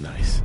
Nice.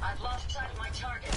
I've lost sight of my target.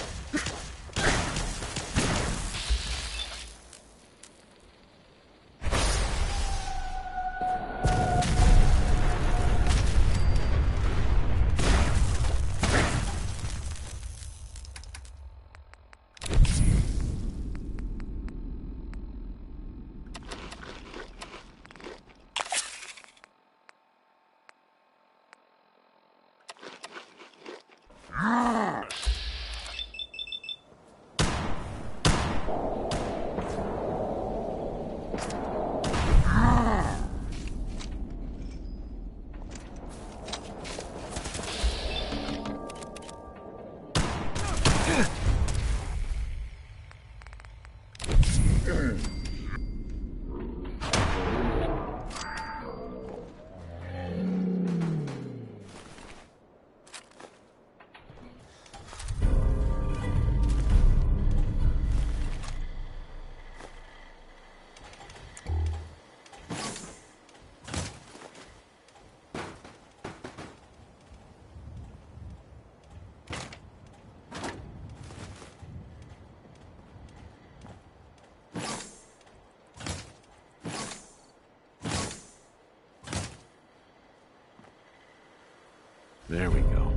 There we go.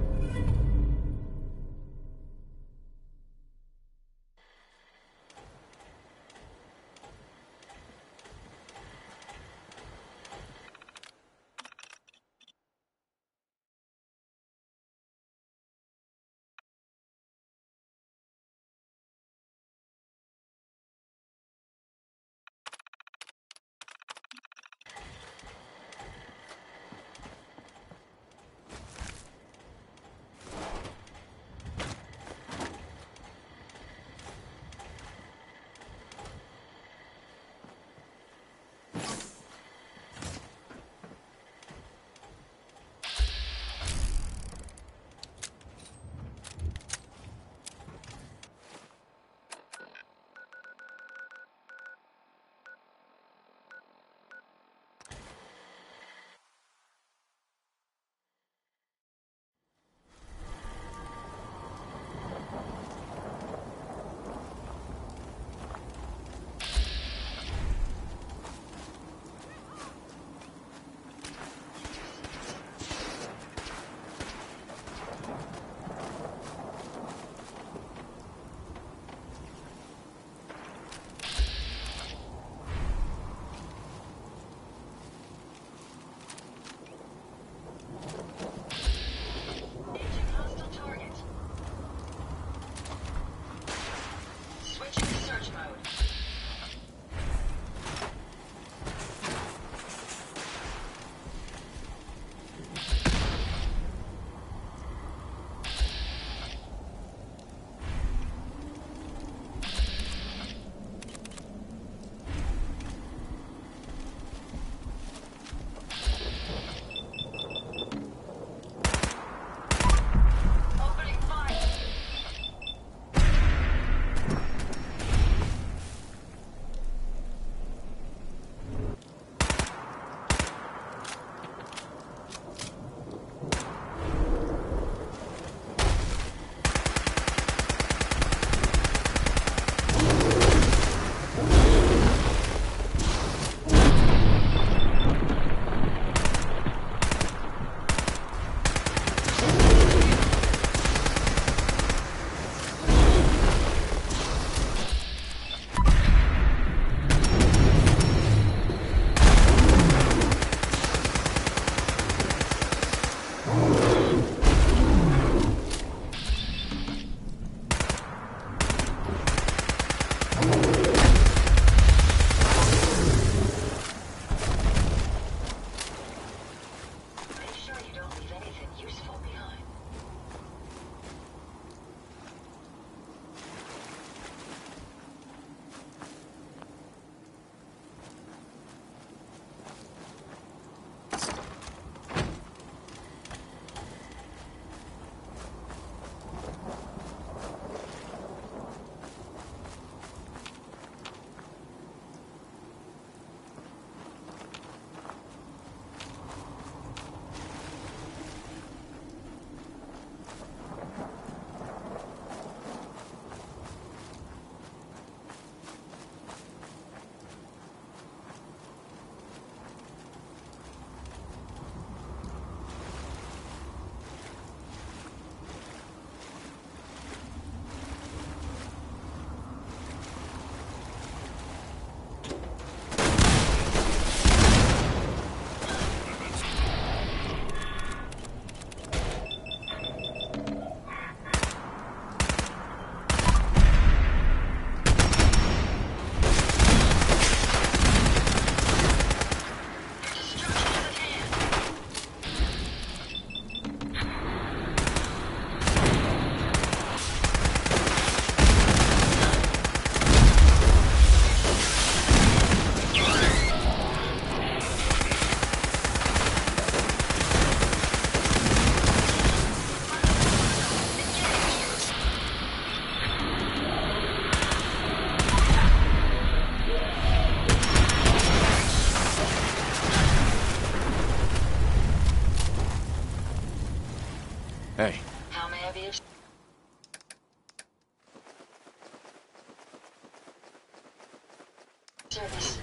Service.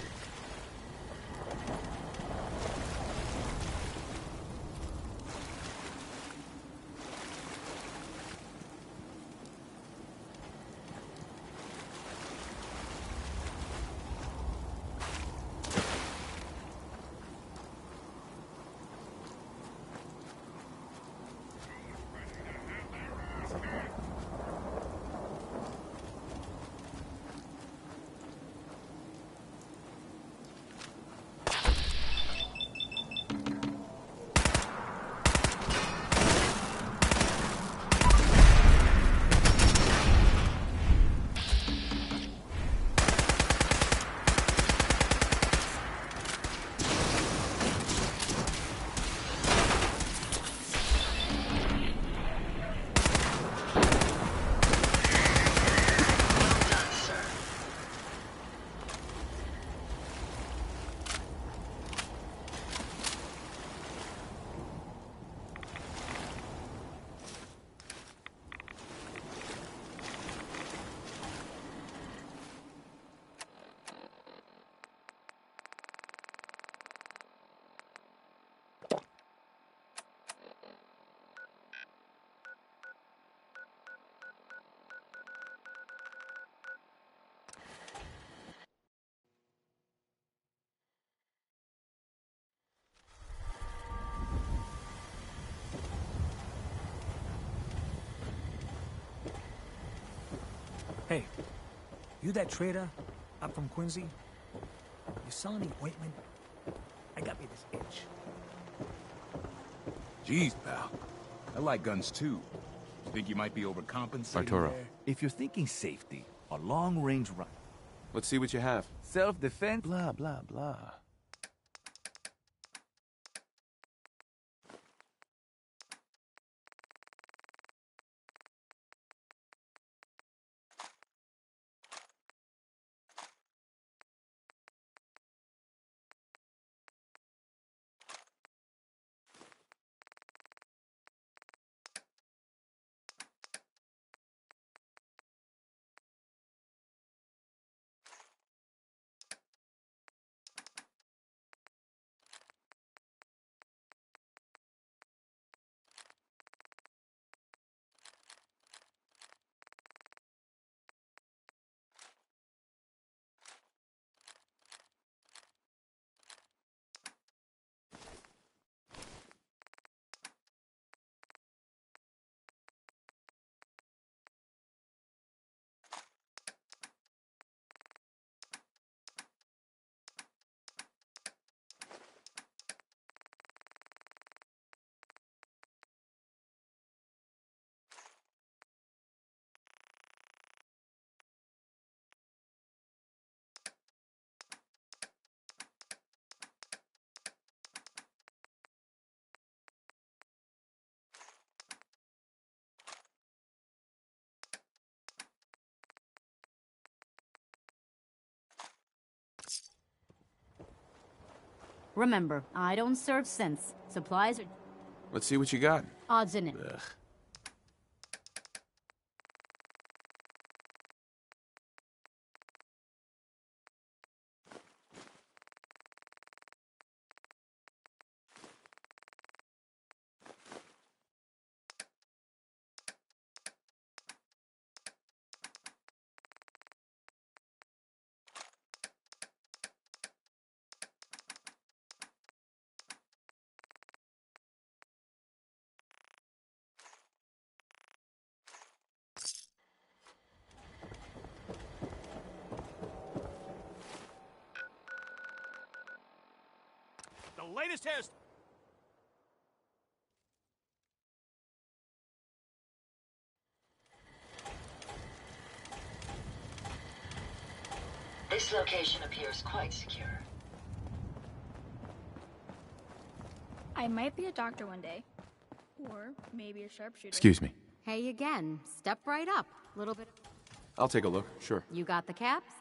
Hey, you that trader up from Quincy? You selling any ointment? I got me this itch. Jeez, pal. I like guns too. You think you might be overcompensating Arturo. there? If you're thinking safety, a long-range rifle, Let's see what you have. self-defense, blah, blah, blah. Remember, I don't serve sense. Supplies are Let's see what you got. odds in it. Ugh. The latest hairstyle. This location appears quite secure. I might be a doctor one day. Or maybe a sharpshooter. Excuse me. Hey again. Step right up. Little bit. I'll take a look, sure. You got the caps?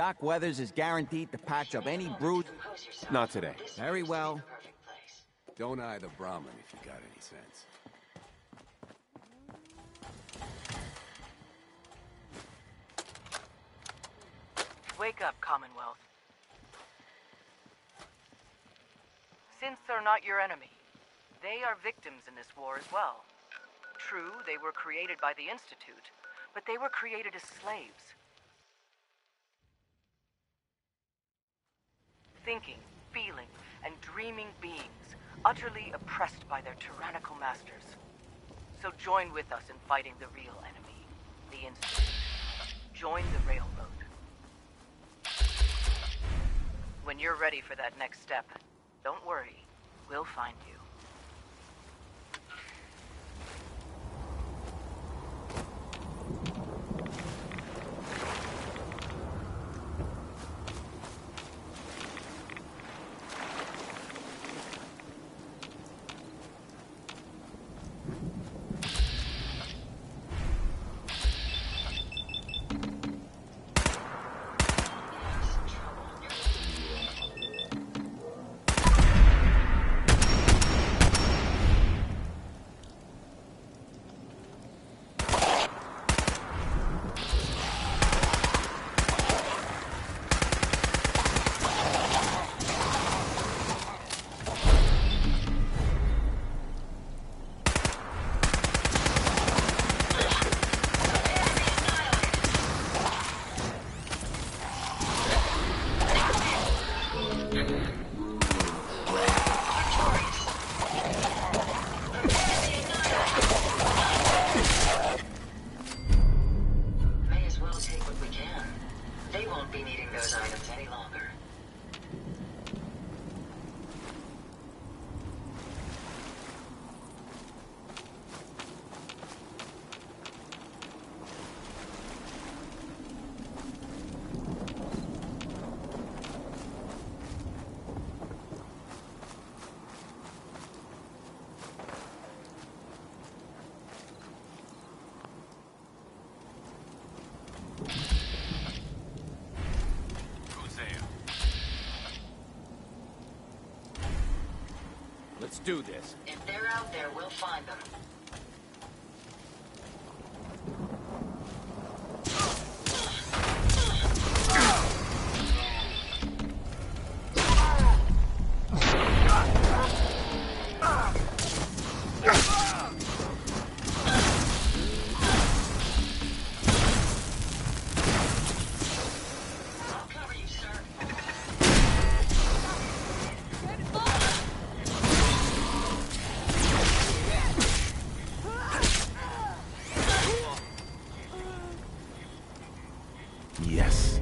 Doc Weathers is guaranteed to patch up any bruise. Compose yourself. Not today. This Very appears to be well. the perfect place. Don't eye the Brahmin if you got any sense. Wake up, Commonwealth. Synths are not your enemy. They are victims in this war as well. True, they were created by the Institute, but they were created as slaves. Thinking, feeling, and dreaming beings, utterly oppressed by their tyrannical masters. So join with us in fighting the real enemy, the Institute. Join the Railroad. When you're ready for that next step, don't worry, we'll find you. May as well take what we can. They won't be needing those items any longer. Let's do this. If they're out there, we'll find them. I'll cover you, sir. Yes.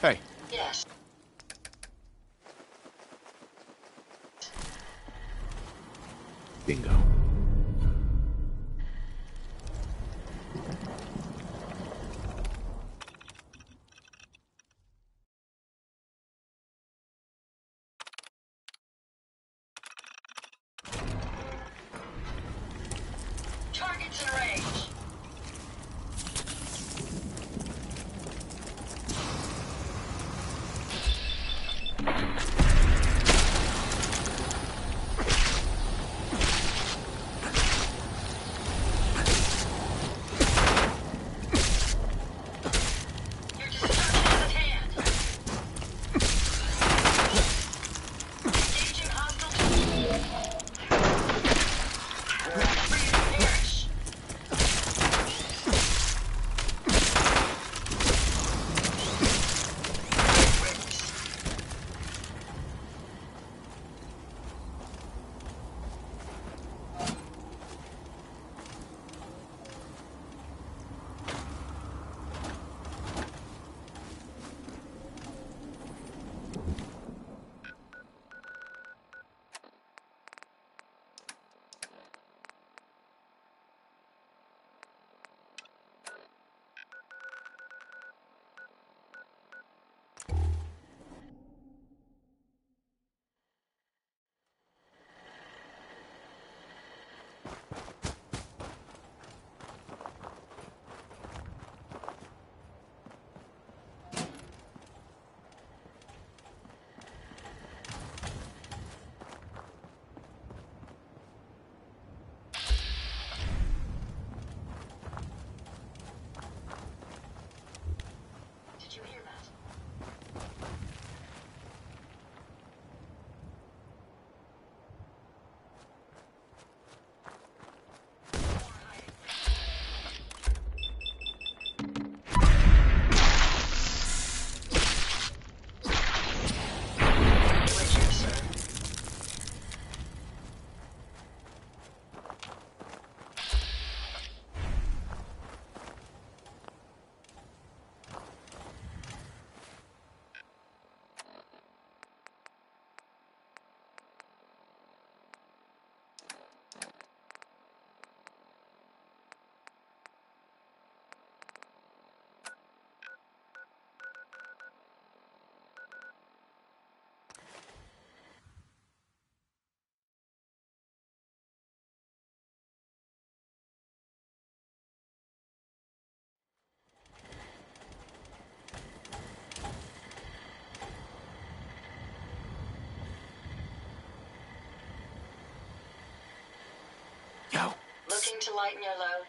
Hey, Yes. bingo. Targets in range. to lighten your load?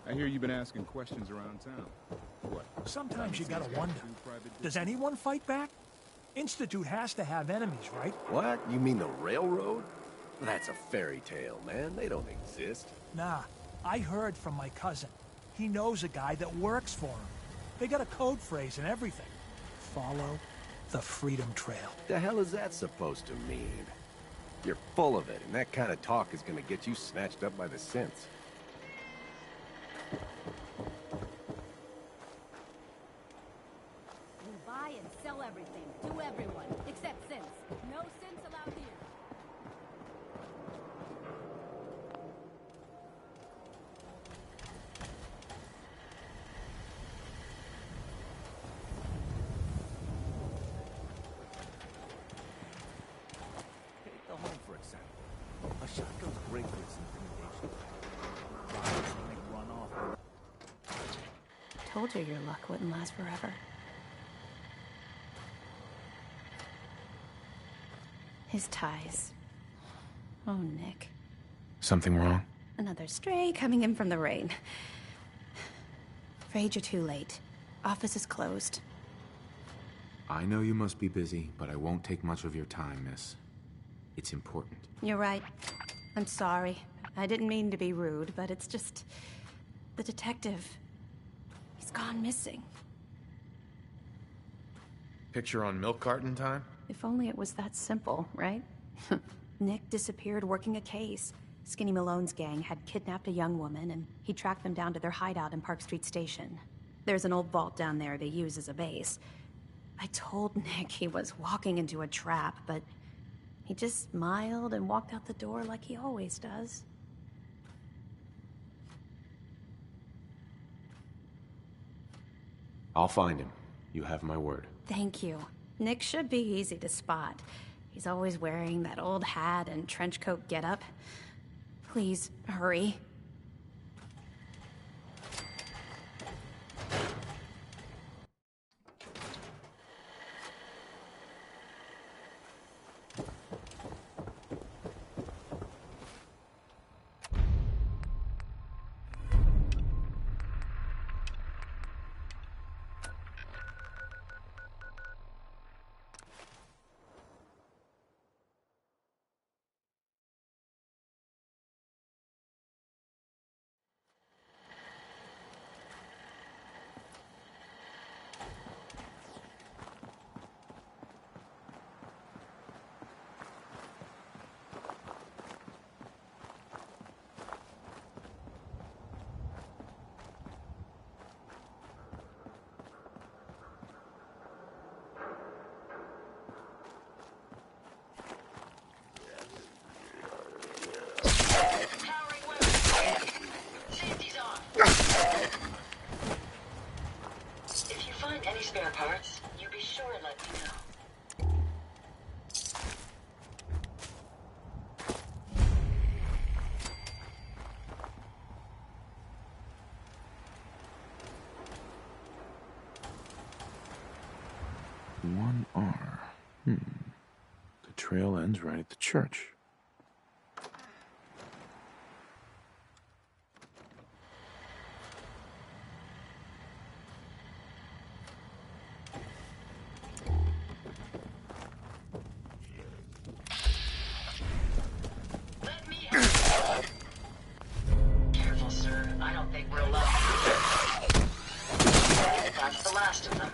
I hear you've been asking questions around town. What? Sometimes you gotta wonder, does anyone fight back? Institute has to have enemies, right? What? You mean the railroad? That's a fairy tale, man. They don't exist. Nah, I heard from my cousin. He knows a guy that works for him. They got a code phrase and everything. Follow the Freedom Trail. The hell is that supposed to mean? You're full of it, and that kind of talk is gonna get you snatched up by the synths. We buy and sell everything to everyone, except synths. No synths allowed here. Take the home, for example. A shotgun's great for its intimidation. Rockets make run off. Told you your luck wouldn't last forever. His ties. Oh, Nick. Something wrong? Another stray coming in from the rain. Afraid you're too late. Office is closed. I know you must be busy, but I won't take much of your time, miss. It's important. You're right. I'm sorry. I didn't mean to be rude, but it's just... the detective... he's gone missing. Picture on milk carton time? If only it was that simple, right? Nick disappeared working a case. Skinny Malone's gang had kidnapped a young woman, and he tracked them down to their hideout in Park Street Station. There's an old vault down there they use as a base. I told Nick he was walking into a trap, but he just smiled and walked out the door like he always does. I'll find him. You have my word. Thank you. Nick should be easy to spot. He's always wearing that old hat and trench coat getup. Please, hurry. If you find any spare parts, you be sure and let me know. One R. The trail ends right at the church. Let me help. Careful, sir. I don't think we're alone. That's the last of them.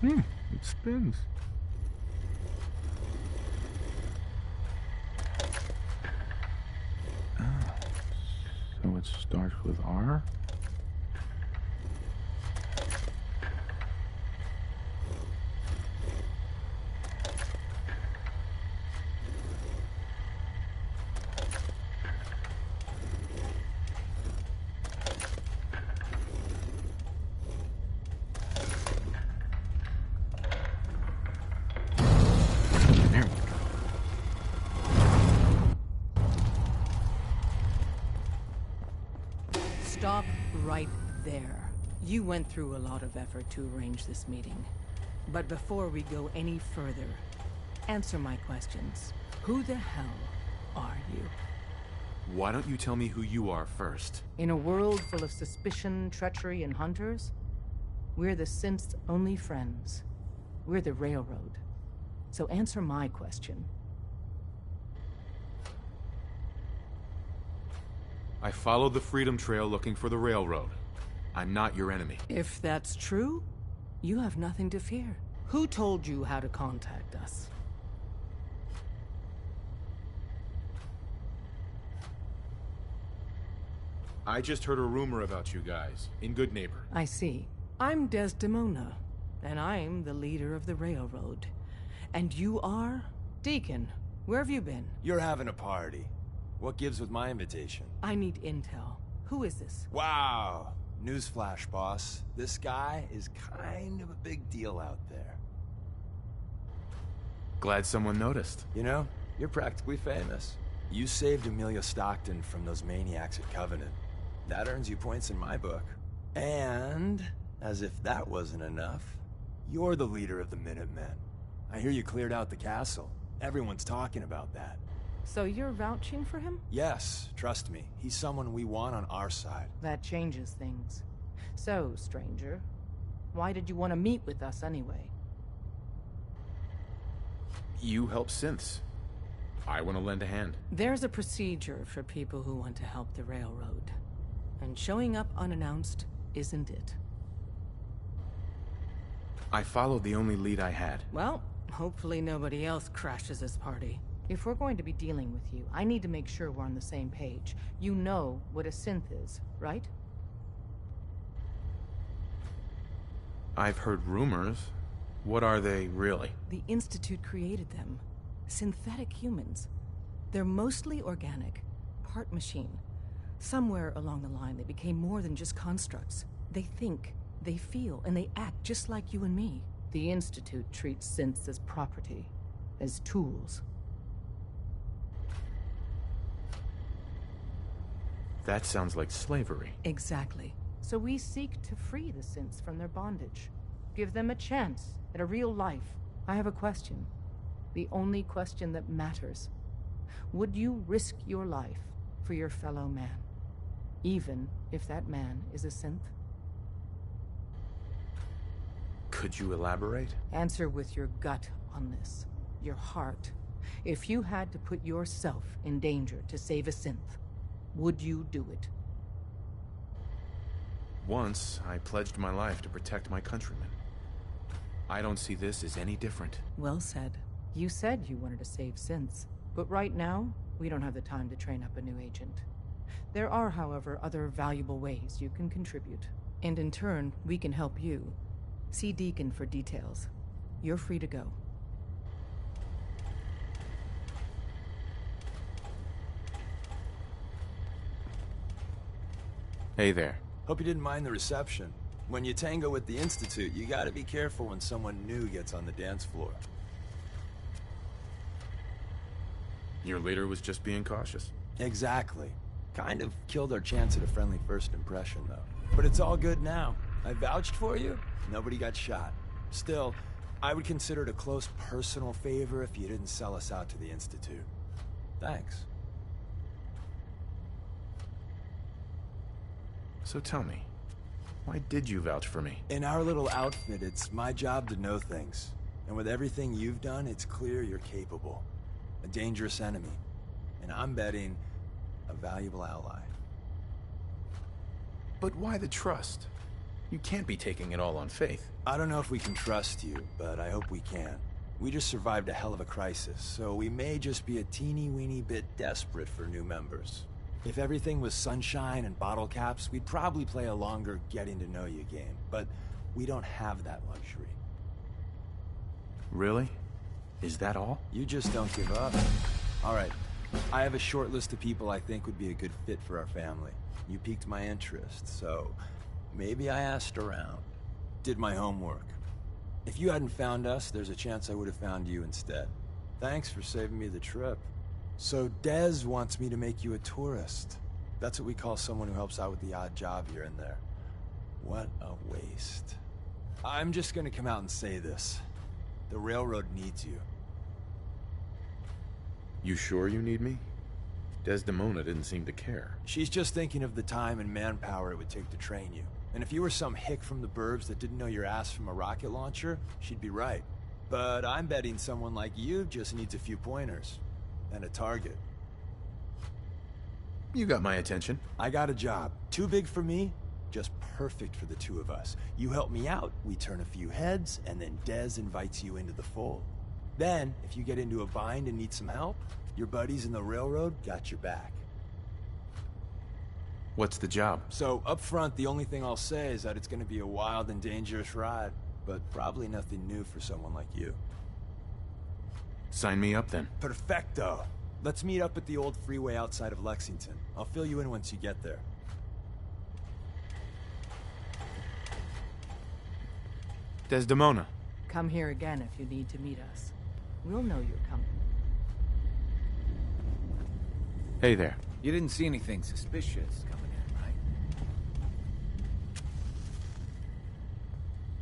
It spins. So it starts with R? Stop right there. You went through a lot of effort to arrange this meeting. But before we go any further, answer my questions. Who the hell are you? Why don't you tell me who you are first? In a world full of suspicion, treachery, and hunters, we're the synth's only friends. We're the Railroad. So answer my question. I followed the Freedom Trail looking for the Railroad. I'm not your enemy. If that's true, you have nothing to fear. Who told you how to contact us? I just heard a rumor about you guys, in Good Neighbor. I see. I'm Desdemona, and I'm the leader of the railroad. And you are? Deacon, where have you been? You're having a party. What gives with my invitation? I need intel. Who is this? Wow. Newsflash, boss. This guy is kind of a big deal out there. Glad someone noticed. You know, you're practically famous. You saved Amelia Stockton from those maniacs at Covenant. That earns you points in my book. And, as if that wasn't enough, you're the leader of the Minutemen. I hear you cleared out the castle. Everyone's talking about that. So you're vouching for him? Yes, trust me. He's someone we want on our side. That changes things. So, stranger, why did you want to meet with us anyway? You help synths. I want to lend a hand. There's a procedure for people who want to help the railroad. And showing up unannounced isn't it. I followed the only lead I had. Well, hopefully nobody else crashes this party. If we're going to be dealing with you, I need to make sure we're on the same page. You know what a synth is, right? I've heard rumors. What are they, really? The Institute created them. Synthetic humans. They're mostly organic, part machine. Somewhere along the line, they became more than just constructs. They think, they feel, and they act just like you and me. The Institute treats synths as property, as tools. That sounds like slavery. Exactly. So we seek to free the synths from their bondage. Give them a chance at a real life. I have a question. The only question that matters. Would you risk your life for your fellow man? Even if that man is a synth? Could you elaborate? Answer with your gut on this. Your heart. If you had to put yourself in danger to save a synth, would you do it? Once, I pledged my life to protect my countrymen. I don't see this as any different. Well said. You said you wanted to save synths, but right now, we don't have the time to train up a new agent. There are, however, other valuable ways you can contribute. And in turn, we can help you. See Deacon for details. You're free to go. Hey there. Hope you didn't mind the reception. When you tango with the Institute, you gotta be careful when someone new gets on the dance floor. Your leader was just being cautious. Exactly. Kind of killed our chance at a friendly first impression, though. But it's all good now. I vouched for you. Nobody got shot. Still, I would consider it a close personal favor if you didn't sell us out to the Institute. Thanks. So tell me, why did you vouch for me? In our little outfit, it's my job to know things. And with everything you've done, it's clear you're capable. A dangerous enemy. And I'm betting a valuable ally. But why the trust? You can't be taking it all on faith. I don't know if we can trust you, but I hope we can. We just survived a hell of a crisis, so we may just be a teeny-weeny bit desperate for new members. If everything was sunshine and bottle caps, we'd probably play a longer getting-to-know-you game, but we don't have that luxury. Really? Is that all? You just don't give up. All right, I have a short list of people I think would be a good fit for our family. You piqued my interest, so maybe I asked around. Did my homework. If you hadn't found us, there's a chance I would have found you instead. Thanks for saving me the trip. So Dez wants me to make you a tourist. That's what we call someone who helps out with the odd job here and there. What a waste. I'm just gonna come out and say this. The railroad needs you. You sure you need me? Desdemona didn't seem to care. She's just thinking of the time and manpower it would take to train you. And if you were some hick from the burbs that didn't know your ass from a rocket launcher, she'd be right. But I'm betting someone like you just needs a few pointers. And a target. You got my attention. I got a job. Too big for me, Just perfect for the two of us. You help me out, we turn a few heads, and then Dez invites you into the fold. Then, if you get into a bind and need some help, your buddies in the railroad got your back. What's the job? So, up front, the only thing I'll say is that it's gonna be a wild and dangerous ride, but probably nothing new for someone like you. Sign me up then. Perfecto. Let's meet up at the old freeway outside of Lexington. I'll fill you in once you get there. Desdemona. Come here again if you need to meet us. We'll know you're coming. Hey there. You didn't see anything suspicious coming in, right?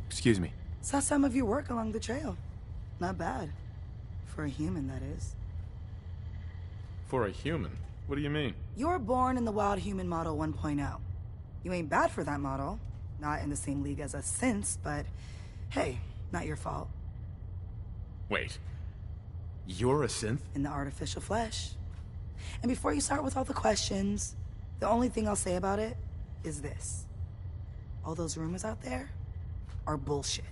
Excuse me. Saw some of your work along the trail. Not bad. For a human, that is. For a human? What do you mean? You were born in the Wild Human Model 1.0. You ain't bad for that model. Not in the same league as us since, but hey, not your fault. Wait. You're a synth? In the artificial flesh. And before you start with all the questions, the only thing I'll say about it is this. All those rumors out there are bullshit.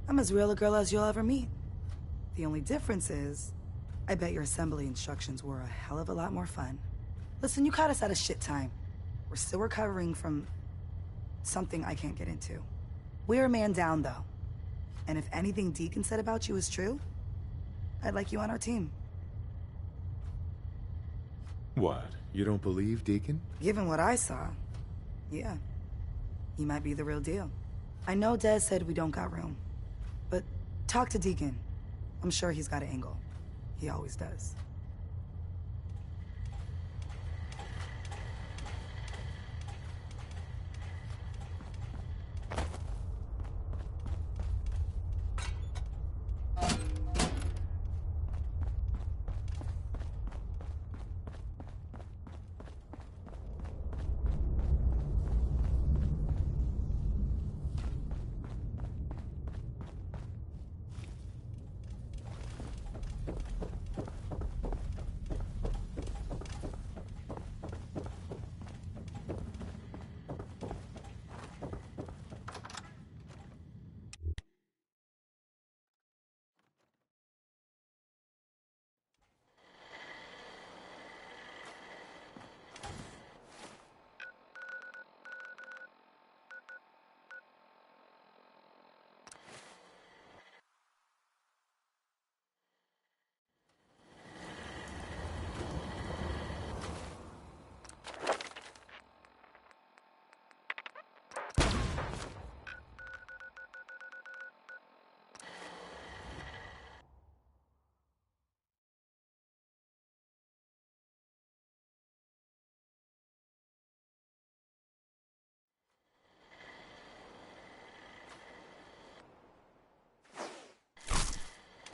I'm as real a girl as you'll ever meet. The only difference is, I bet your assembly instructions were a hell of a lot more fun. Listen, you caught us at a shit time. We're still recovering from something I can't get into. We're a man down, though. And if anything Deacon said about you is true, I'd like you on our team. What? You don't believe Deacon? Given what I saw, yeah. He might be the real deal. I know Dez said we don't got room, but talk to Deacon. I'm sure he's got an angle. He always does.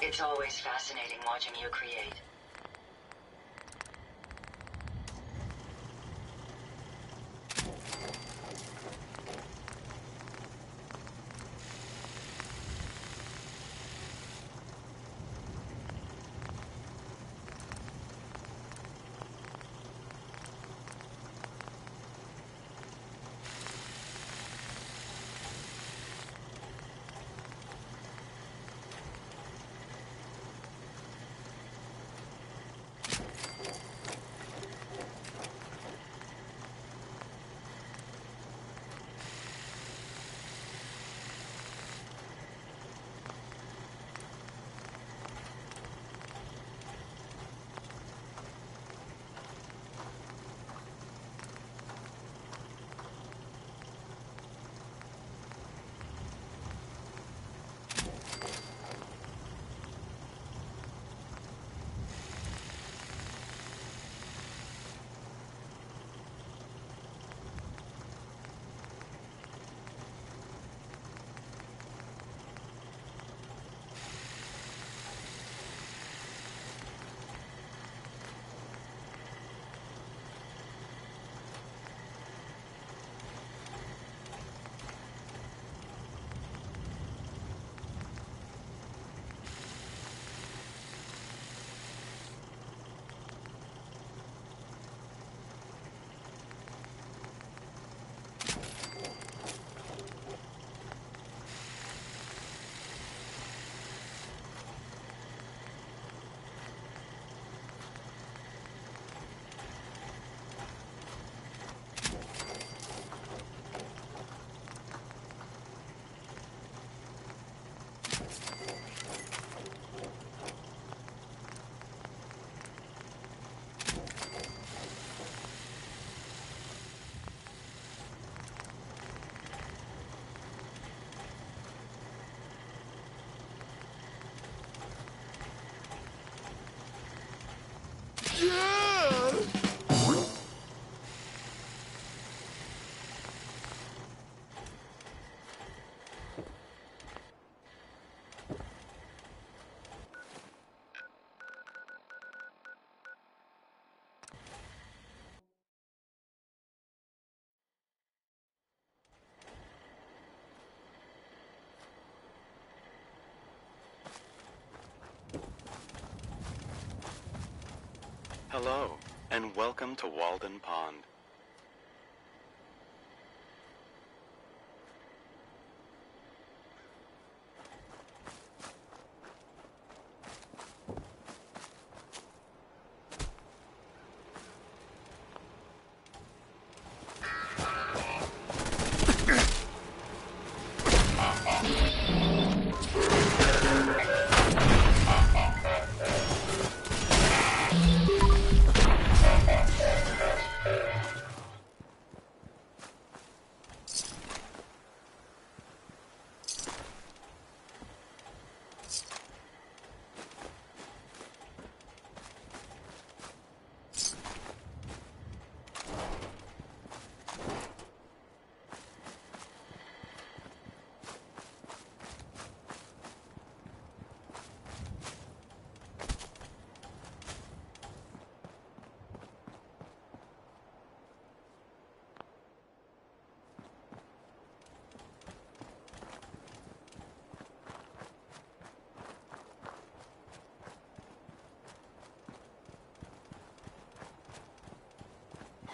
It's always fascinating watching you create. Hello, and welcome to Walden Pond.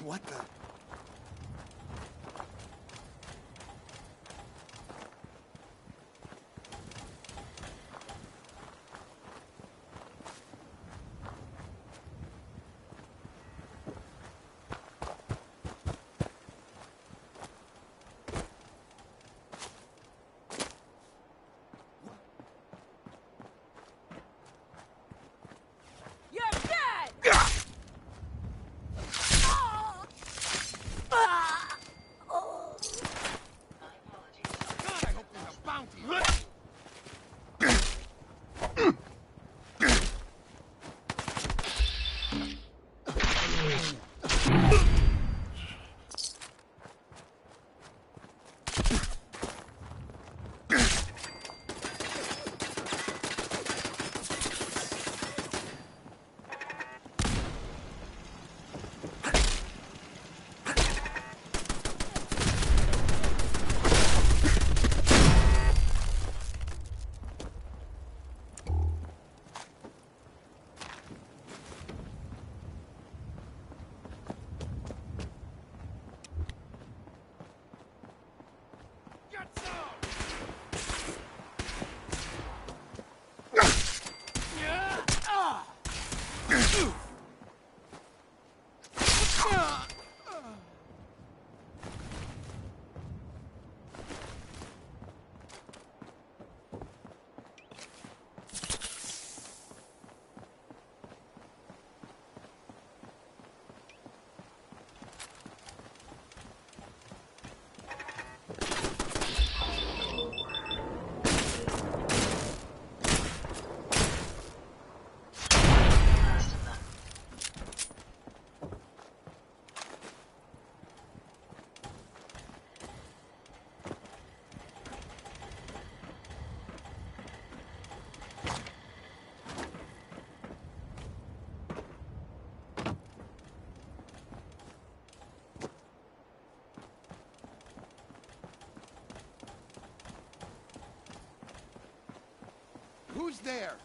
What the? You're dead! God, I hope there's a bounty. Who's there?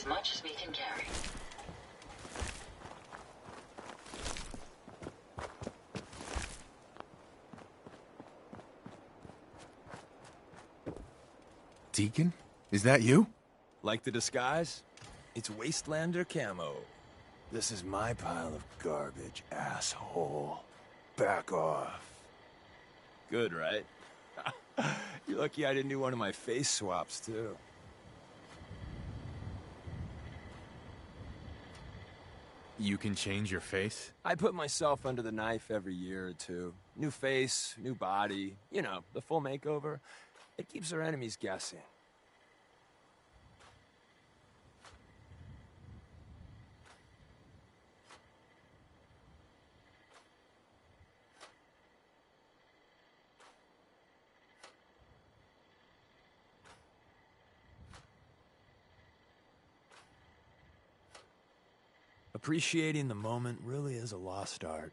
as much as we can carry. Deacon? Is that you? Like the disguise? It's Wastelander camo. This is my pile of garbage, asshole. Back off. Good, right? You're lucky I didn't do one of my face swaps, too. You can change your face? I put myself under the knife every year or two. New face, new body, you know, the full makeover. It keeps our enemies guessing. Appreciating the moment really is a lost art.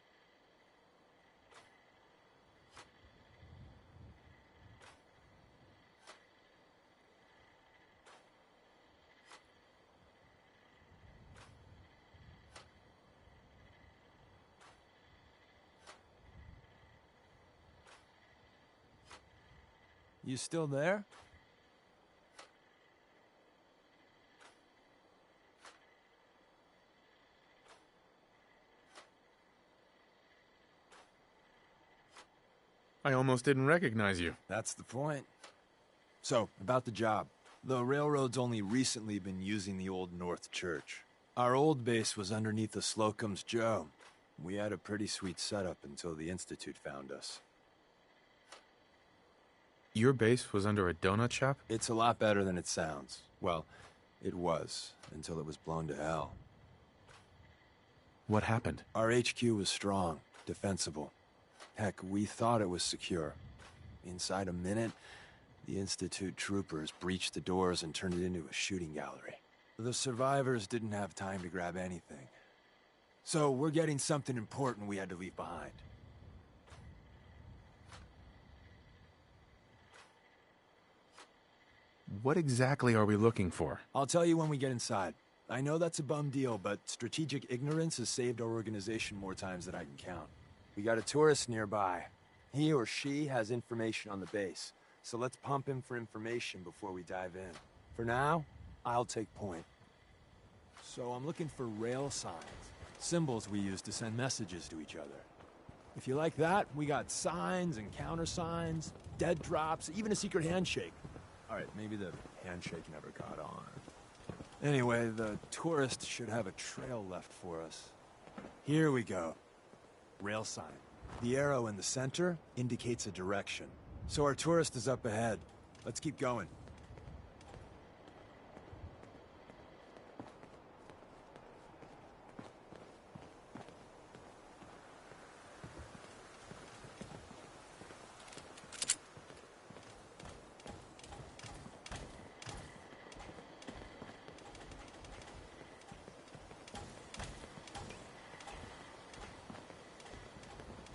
You still there? I almost didn't recognize you. That's the point. So, about the job. The railroad's only recently been using the Old North Church. Our old base was underneath the Slocum's Joe. We had a pretty sweet setup until the Institute found us. Your base was under a donut shop? It's a lot better than it sounds. Well, it was, until it was blown to hell. What happened? Our HQ was strong, defensible. Heck, we thought it was secure. Inside a minute, the Institute troopers breached the doors and turned it into a shooting gallery. The survivors didn't have time to grab anything. So we're getting something important we had to leave behind. What exactly are we looking for? I'll tell you when we get inside. I know that's a bum deal, but strategic ignorance has saved our organization more times than I can count. We got a tourist nearby. He or she has information on the base, so let's pump him for information before we dive in. For now, I'll take point. So I'm looking for rail signs, symbols we use to send messages to each other. If you like that, we got signs and countersigns, dead drops, even a secret handshake. All right, maybe the handshake never caught on. Anyway, the tourist should have a trail left for us. Here we go. Rail sign. The arrow in the center indicates a direction. So our tourist is up ahead. Let's keep going.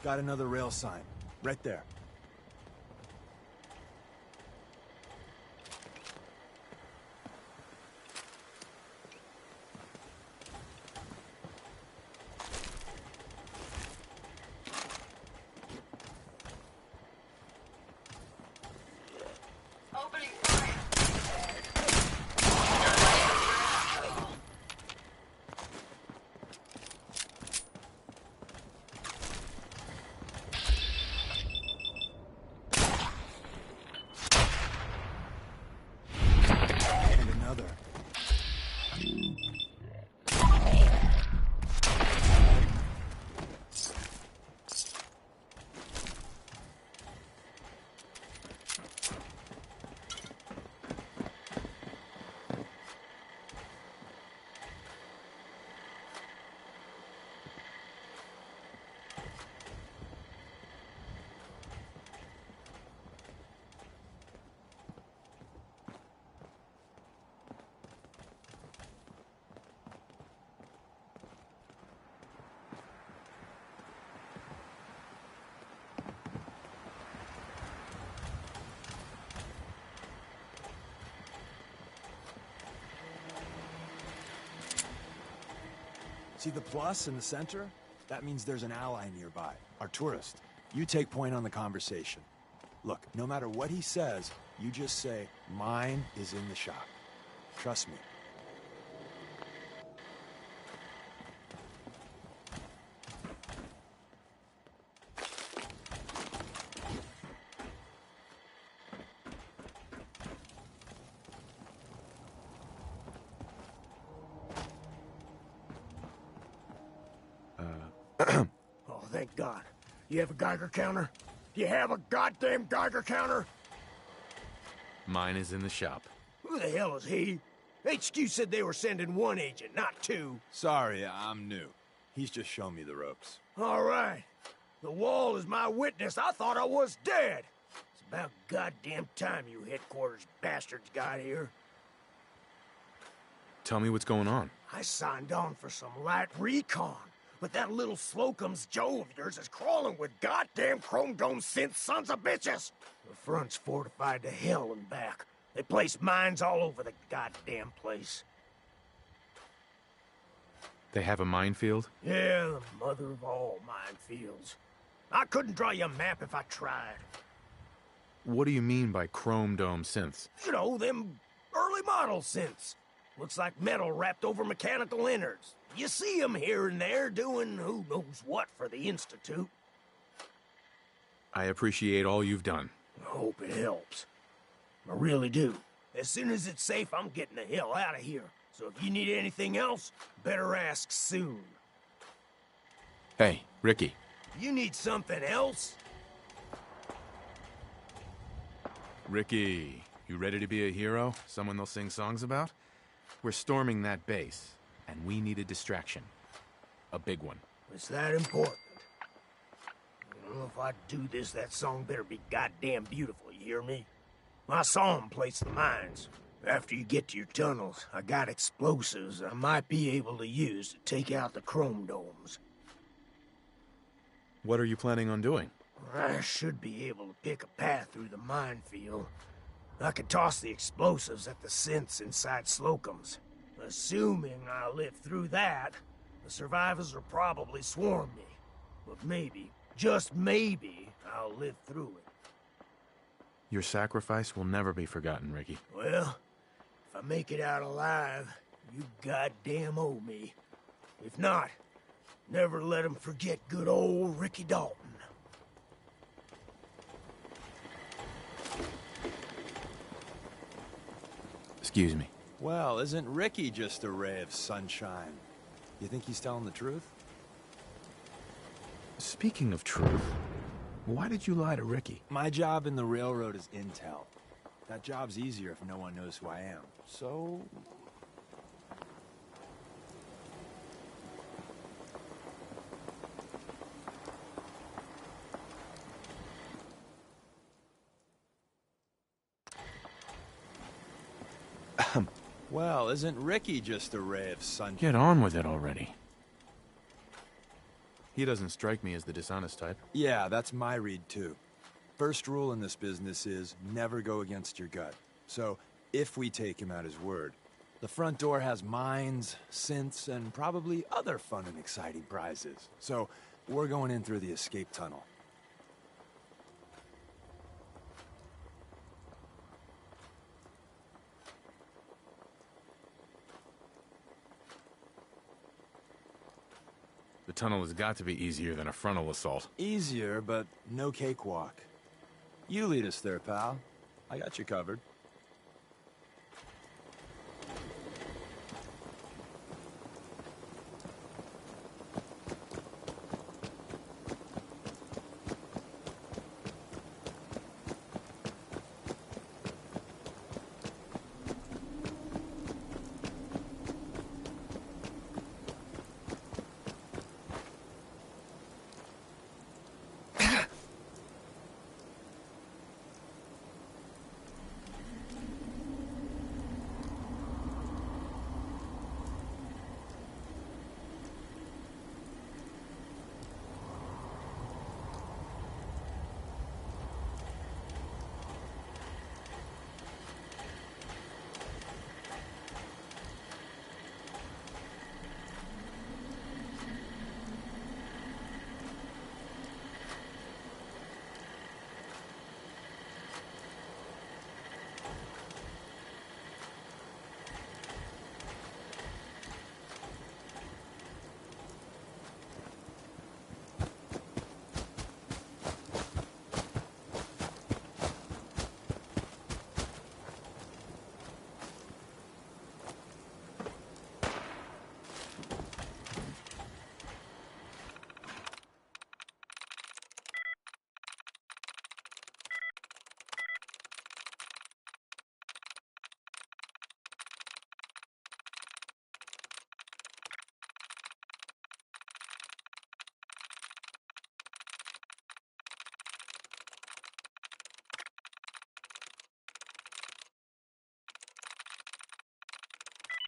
Got another rail sign. Right there. Opening fire. See the plus in the center? That means there's an ally nearby, our tourist. You take point on the conversation. Look, no matter what he says, you just say, mine is in the shop. Trust me. Oh, thank God. You have a Geiger counter? You have a goddamn Geiger counter? Mine is in the shop. Who the hell is he? HQ said they were sending one agent, not two. Sorry, I'm new. He's just shown me the ropes. All right. The wall is my witness. I thought I was dead. It's about goddamn time you headquarters bastards got here. Tell me what's going on. I signed on for some light recon, but that little Slocum's Joe of yours is crawling with goddamn chrome dome synth sons of bitches. The front's fortified to hell and back. They place mines all over the goddamn place. They have a minefield? Yeah, the mother of all minefields. I couldn't draw you a map if I tried. What do you mean by chrome dome synths? You know, them early model synths. Looks like metal wrapped over mechanical innards. You see them here and there doing who knows what for the Institute. I appreciate all you've done. I hope it helps. I really do. As soon as it's safe, I'm getting the hell out of here. So if you need anything else, better ask soon. Hey, Ricky. You need something else? Ricky, you ready to be a hero? Someone they'll sing songs about? We're storming that base, and we need a distraction. A big one. It's that important. Well, if I do this, that song better be goddamn beautiful, you hear me? I saw him place the mines. After you get to your tunnels, I got explosives I might be able to use to take out the chrome domes. What are you planning on doing? I should be able to pick a path through the minefield. I could toss the explosives at the synths inside Slocum's. Assuming I live through that, the survivors will probably swarm me. But maybe, just maybe, I'll live through it. Your sacrifice will never be forgotten, Ricky. Well, if I make it out alive, you goddamn owe me. If not, never let them forget good old Ricky Dalton. Excuse me. Well, isn't Ricky just a ray of sunshine? You think he's telling the truth? Speaking of truth, why did you lie to Ricky? My job in the railroad is intel. That job's easier if no one knows who I am. So... Well, isn't Ricky just a ray of sunshine? Get on with it already. He doesn't strike me as the dishonest type. Yeah, that's my read too. First rule in this business is never go against your gut. So, if we take him at his word, the front door has mines, synths, and probably other fun and exciting prizes. So, we're going in through the escape tunnel. The tunnel has got to be easier than a frontal assault. Easier, but no cakewalk. You lead us there, pal. I got you covered.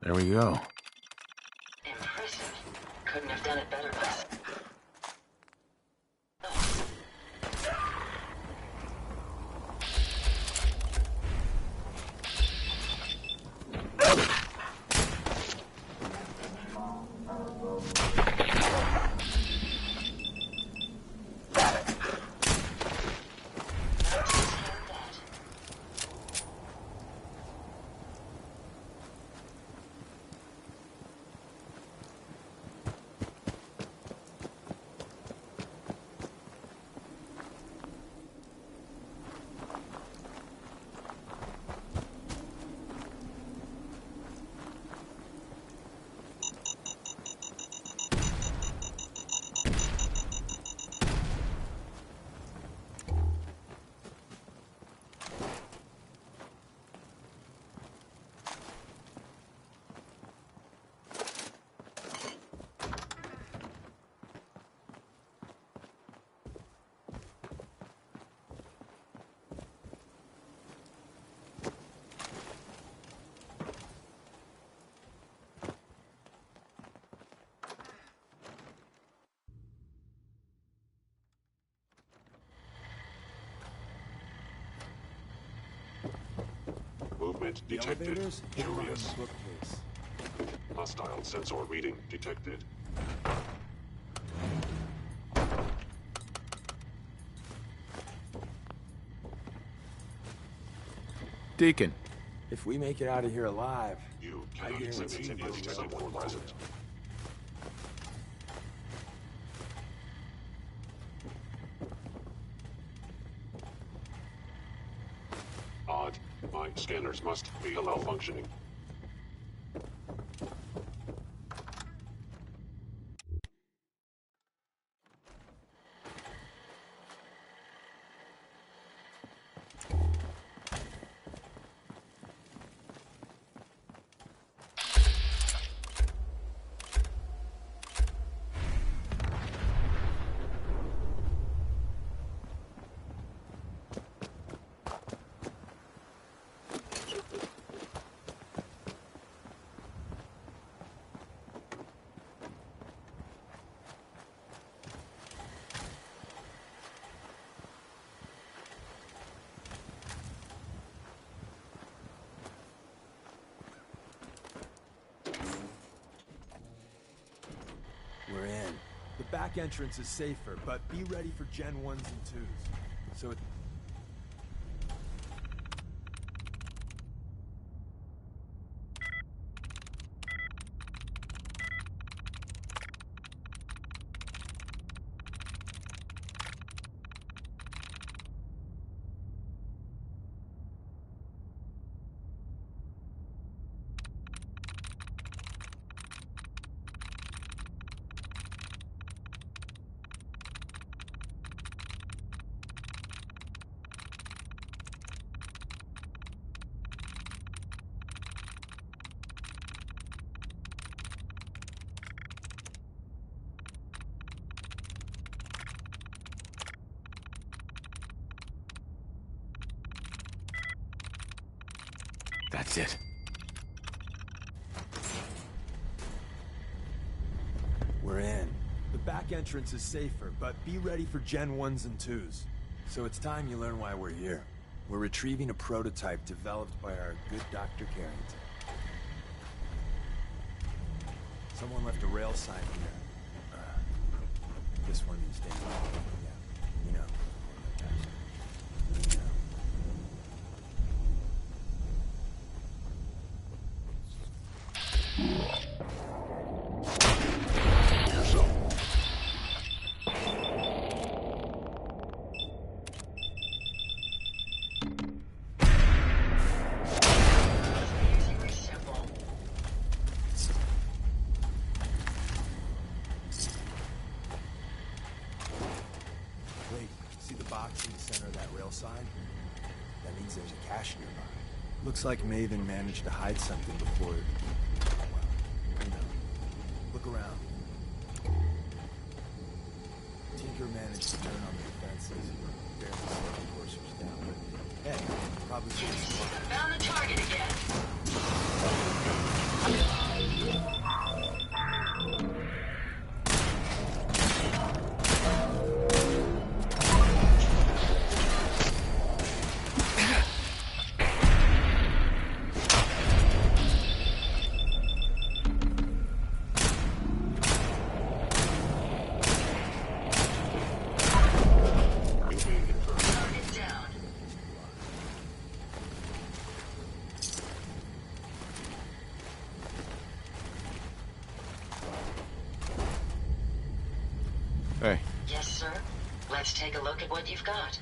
There we go. Impressive. Couldn't have done it better myself. Movement The detected. elevators hit around Curious. the bookcase. Hostile sensor reading detected. Deacon. If we make it out of here alive, You I cannot guarantee sense we'll any be someone present. Odd. My scanners must be malfunctioning. we're in. The back entrance is safer, but be ready for Gen 1s and 2s. So it... That's it. We're in. The back entrance is safer, but be ready for Gen 1s and 2s. So it's time you learn why we're here. We're retrieving a prototype developed by our good Dr. Carrington. Someone left a rail sign here. This one needs to... Yeah, you know. Looks like Maven managed to hide something before... Well, you know. Look around. Tinker managed to turn on the defenses. Barely slowed the coursers down, but... Hey, probably... Found the target again. take a look at what you've got.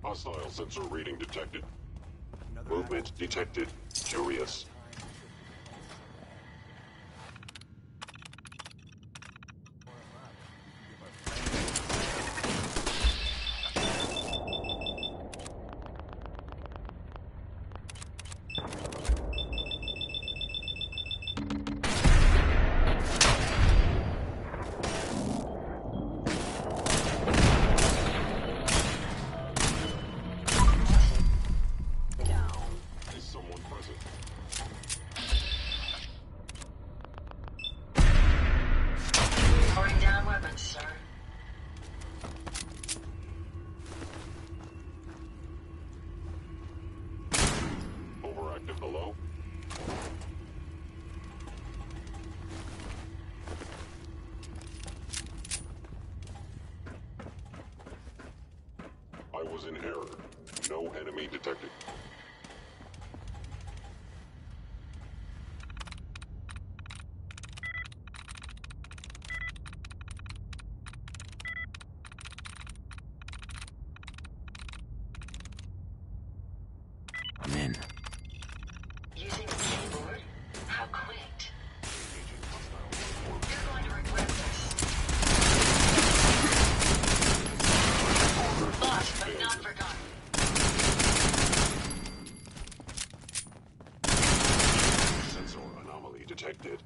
Hostile sensor reading detected. Movement detected. Curious. Is someone present? Reporting down weapons, sir. Overactive below. I was in error. No enemy detected. I'm in. Using the keyboard? How quaint. You're going to regret this. Lost, but not forgotten. Sensor anomaly detected.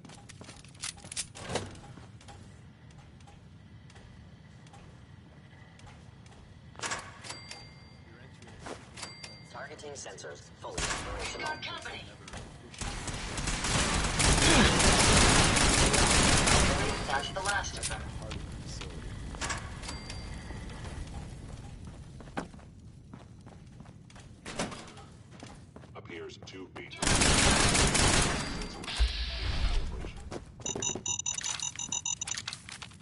Targeting sensors fully operational. Got company. That's the last of them. Appears to be.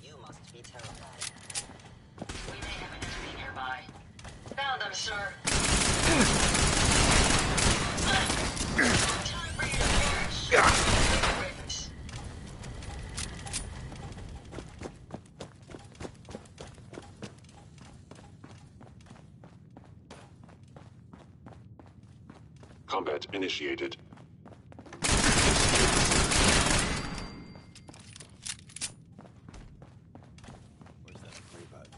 You must be terrified. We may have an enemy nearby. Found them, sir. Time for you to perish. Good riddance. Combat initiated. Where's that free button?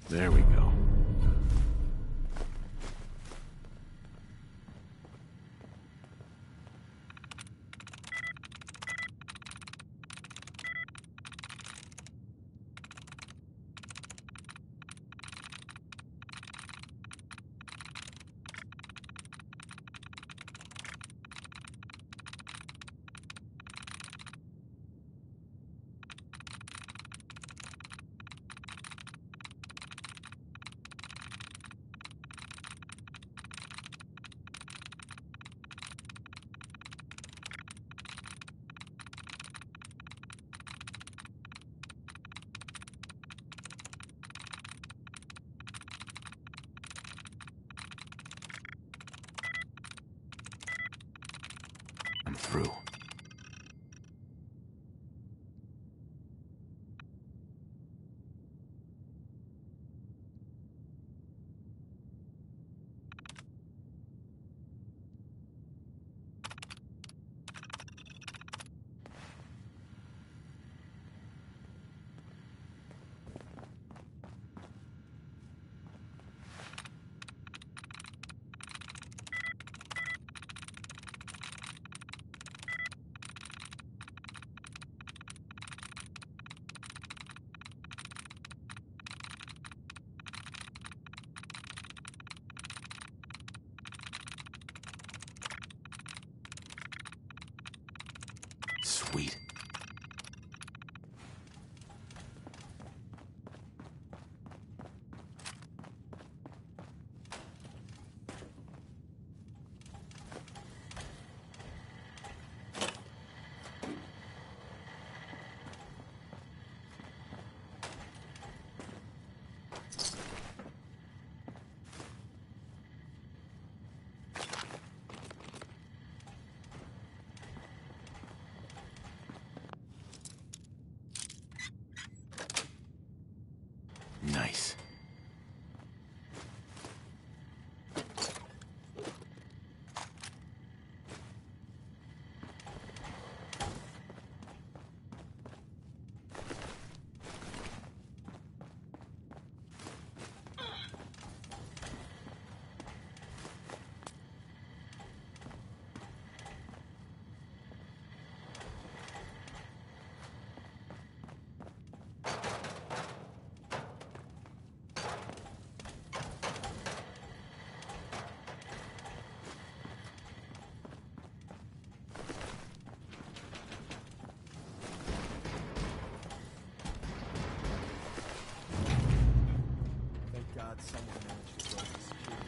There we go. I'm through. Sweet. Nice. Thank God someone managed to close the security.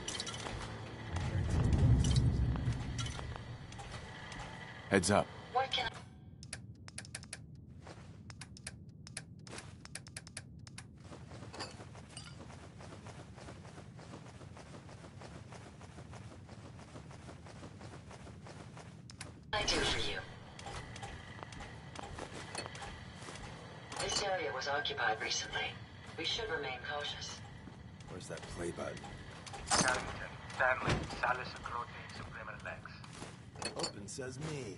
Heads up. What can I do for you? This area was occupied recently. We should remain cautious. Where's that play button? Carrington, family, Salis Acrote, Suprema Lex. Open says me.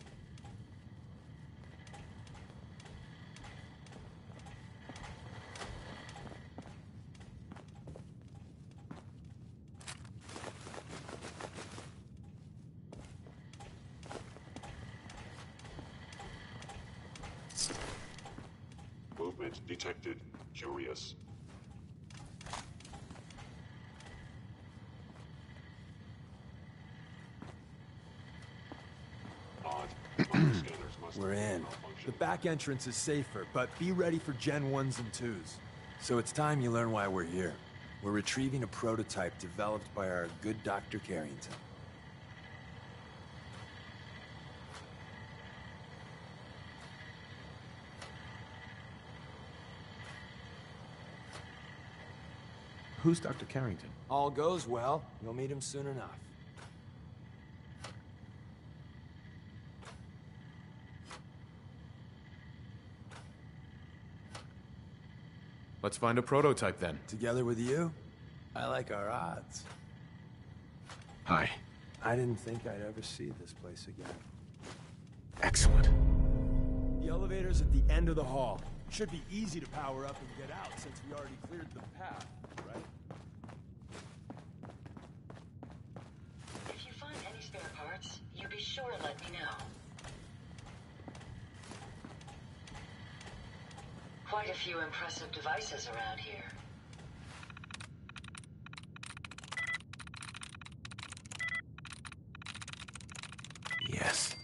Movement detected. Curious. Odd. Scanners must We're in. The back entrance is safer, but be ready for Gen 1s and 2s. So it's time you learn why we're here. We're retrieving a prototype developed by our good Dr. Carrington. Who's Dr. Carrington? All goes well, you'll meet him soon enough. Let's find a prototype then. Together with you? I like our odds. Hi. I didn't think I'd ever see this place again. Excellent. The elevator's at the end of the hall. Should be easy to power up and get out since we already cleared the path, right? If you find any spare parts, you be sure to let me know. Quite a few impressive devices around here. Yes.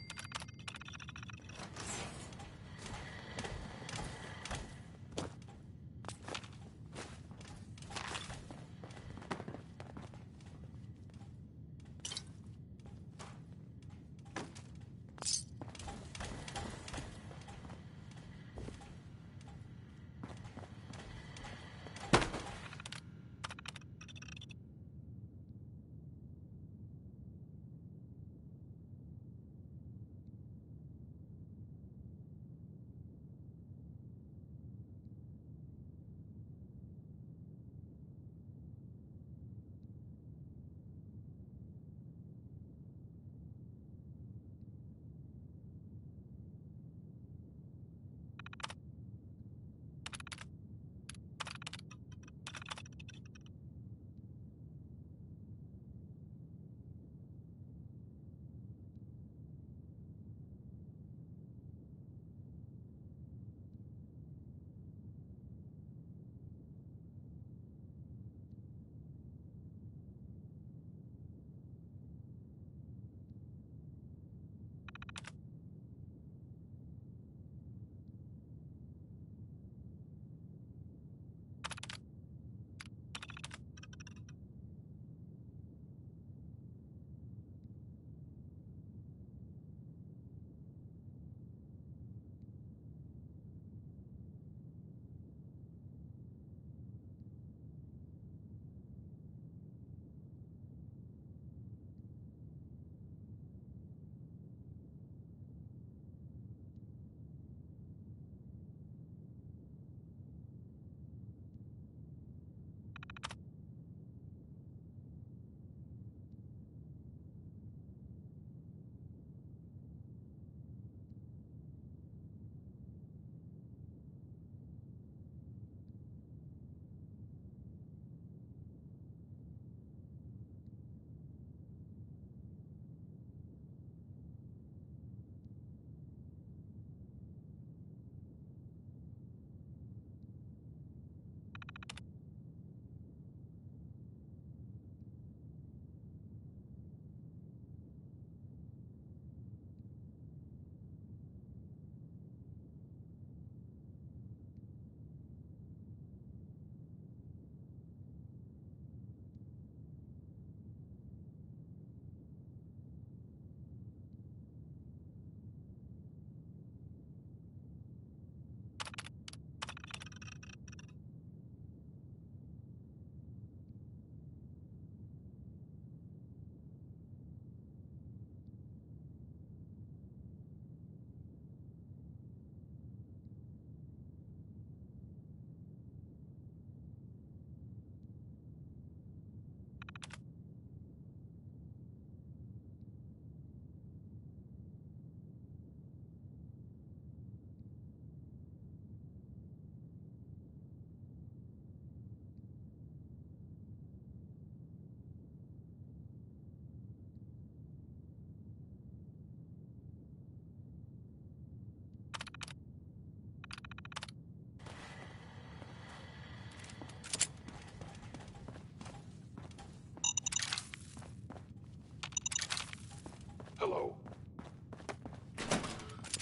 Hello.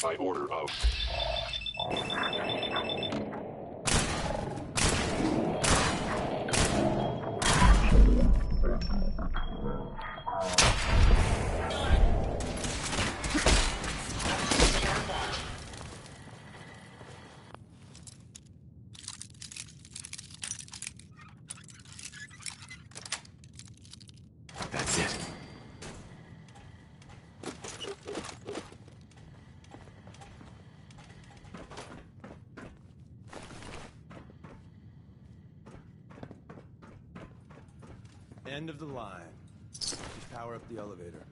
By order of... That's it. End of the line. Just power up the elevator.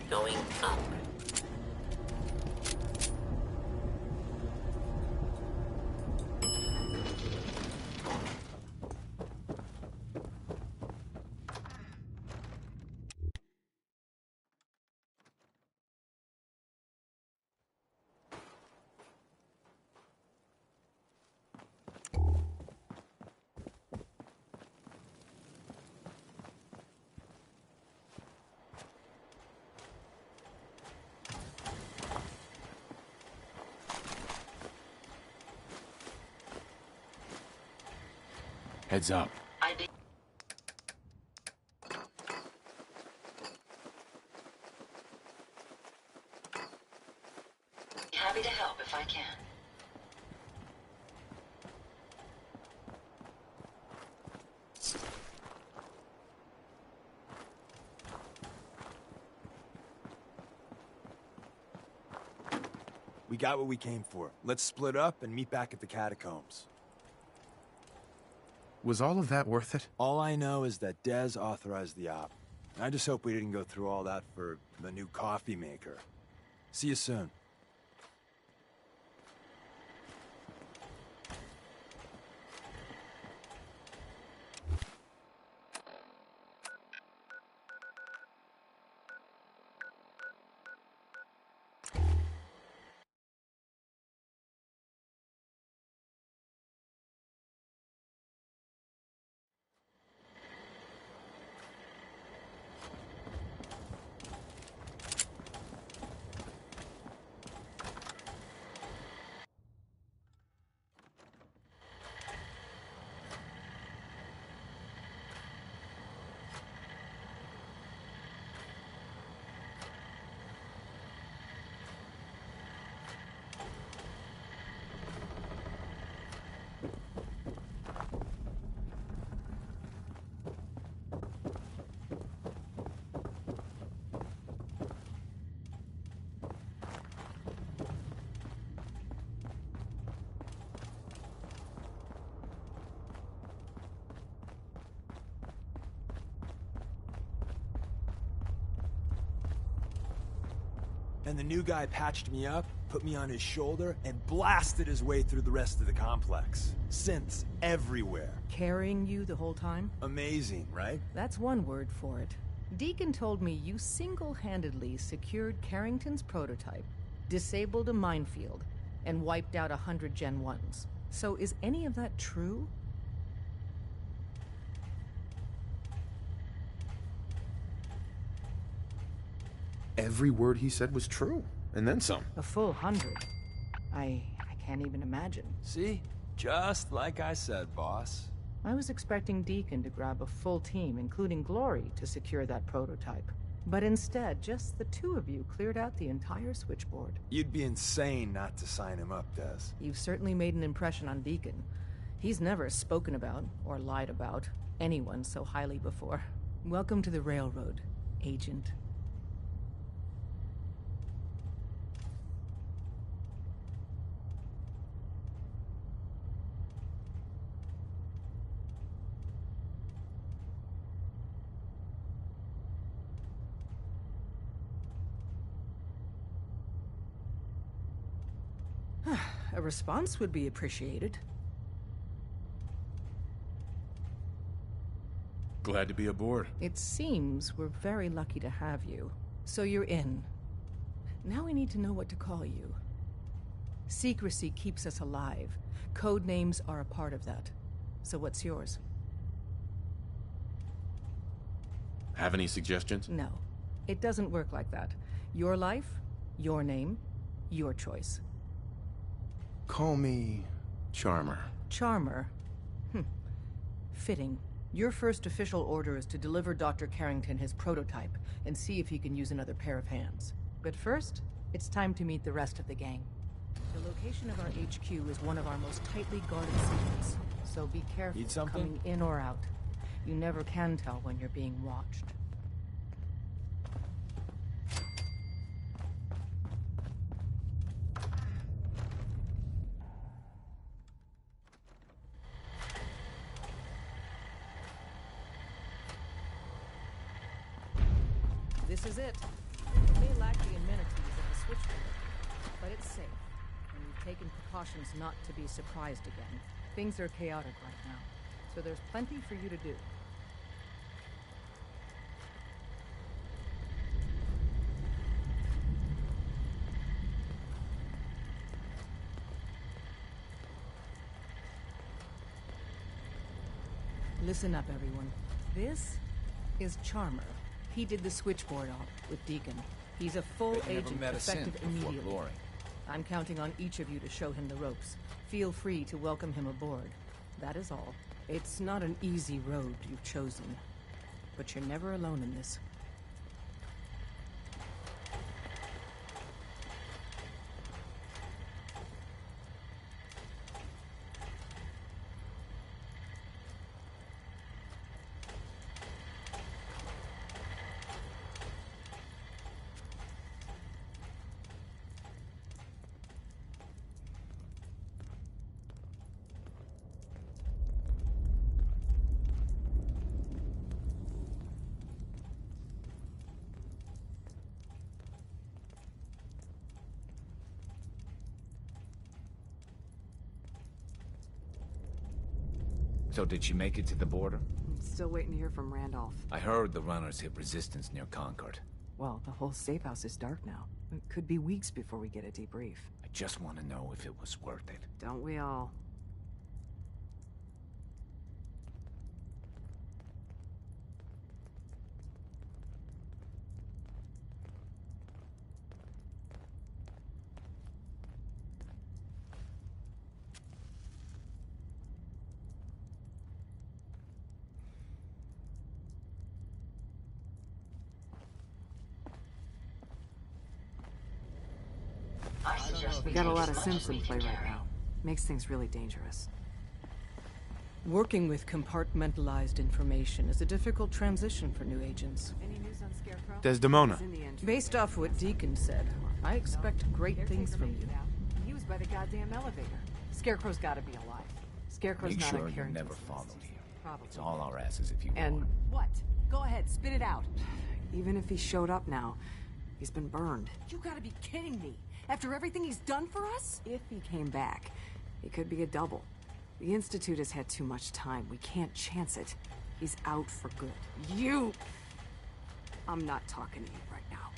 Going up. Heads up. Happy to help if I can. We got what we came for. Let's split up and meet back at the catacombs. Was all of that worth it? All I know is that Dez authorized the op. I just hope we didn't go through all that for the new coffee maker. See you soon. And the new guy patched me up, put me on his shoulder, and blasted his way through the rest of the complex. Synths everywhere. Carrying you the whole time? Amazing, right? That's one word for it. Deacon told me you single-handedly secured Carrington's prototype, disabled a minefield, and wiped out 100 Gen 1s. So is any of that true? Every word he said was true, and then some. A full 100. I can't even imagine. See? Just like I said, boss. I was expecting Deacon to grab a full team, including Glory, to secure that prototype. But instead, just the two of you cleared out the entire switchboard. You'd be insane not to sign him up, Des. You've certainly made an impression on Deacon. He's never spoken about, or lied about, anyone so highly before. Welcome to the Railroad, Agent. A response would be appreciated. Glad to be aboard. It seems we're very lucky to have you. So you're in. Now we need to know what to call you. Secrecy keeps us alive. Code names are a part of that. So what's yours? Have any suggestions? No. It doesn't work like that. Your life, your name, your choice. Call me Charmer. Charmer? Fitting. Your first official order is to deliver Dr. Carrington his prototype and see if he can use another pair of hands. But first, it's time to meet the rest of the gang. The location of our HQ is one of our most tightly guarded secrets, so be careful coming in or out. You never can tell when you're being watched. This is it. lack the amenities of the switchboard, but it's safe, and we've taken precautions not to be surprised again. Things are chaotic right now, so there's plenty for you to do. Listen up, everyone. This is Charmer. He did the switchboard op with Deacon. He's a full Bet you never agent, met a effective synth before immediately. Korey. I'm counting on each of you to show him the ropes. Feel free to welcome him aboard. That is all. It's not an easy road you've chosen, but you're never alone in this. So did she make it to the border? Still waiting to hear from Randolph. I heard the runners hit resistance near Concord. Well, the whole safe house is dark now. It could be weeks before we get a debrief. I just want to know if it was worth it. Don't we all? We got a lot of Sims in play right now. Makes things really dangerous. Working with compartmentalized information is a difficult transition for new agents. Any news on Scarecrow? Desdemona. Based off what Deacon said, I expect great things from you. He was by the goddamn elevator. Scarecrow's gotta be alive. Scarecrow's Make not sure on you Carrington's never followed list. here. Probably. It's all our asses if you go And on. what? Go ahead, spit it out. Even if he showed up now, he's been burned. You gotta be kidding me. After everything he's done for us? If he came back, it could be a double. The Institute has had too much time. We can't chance it. He's out for good. You! I'm not talking to you right now.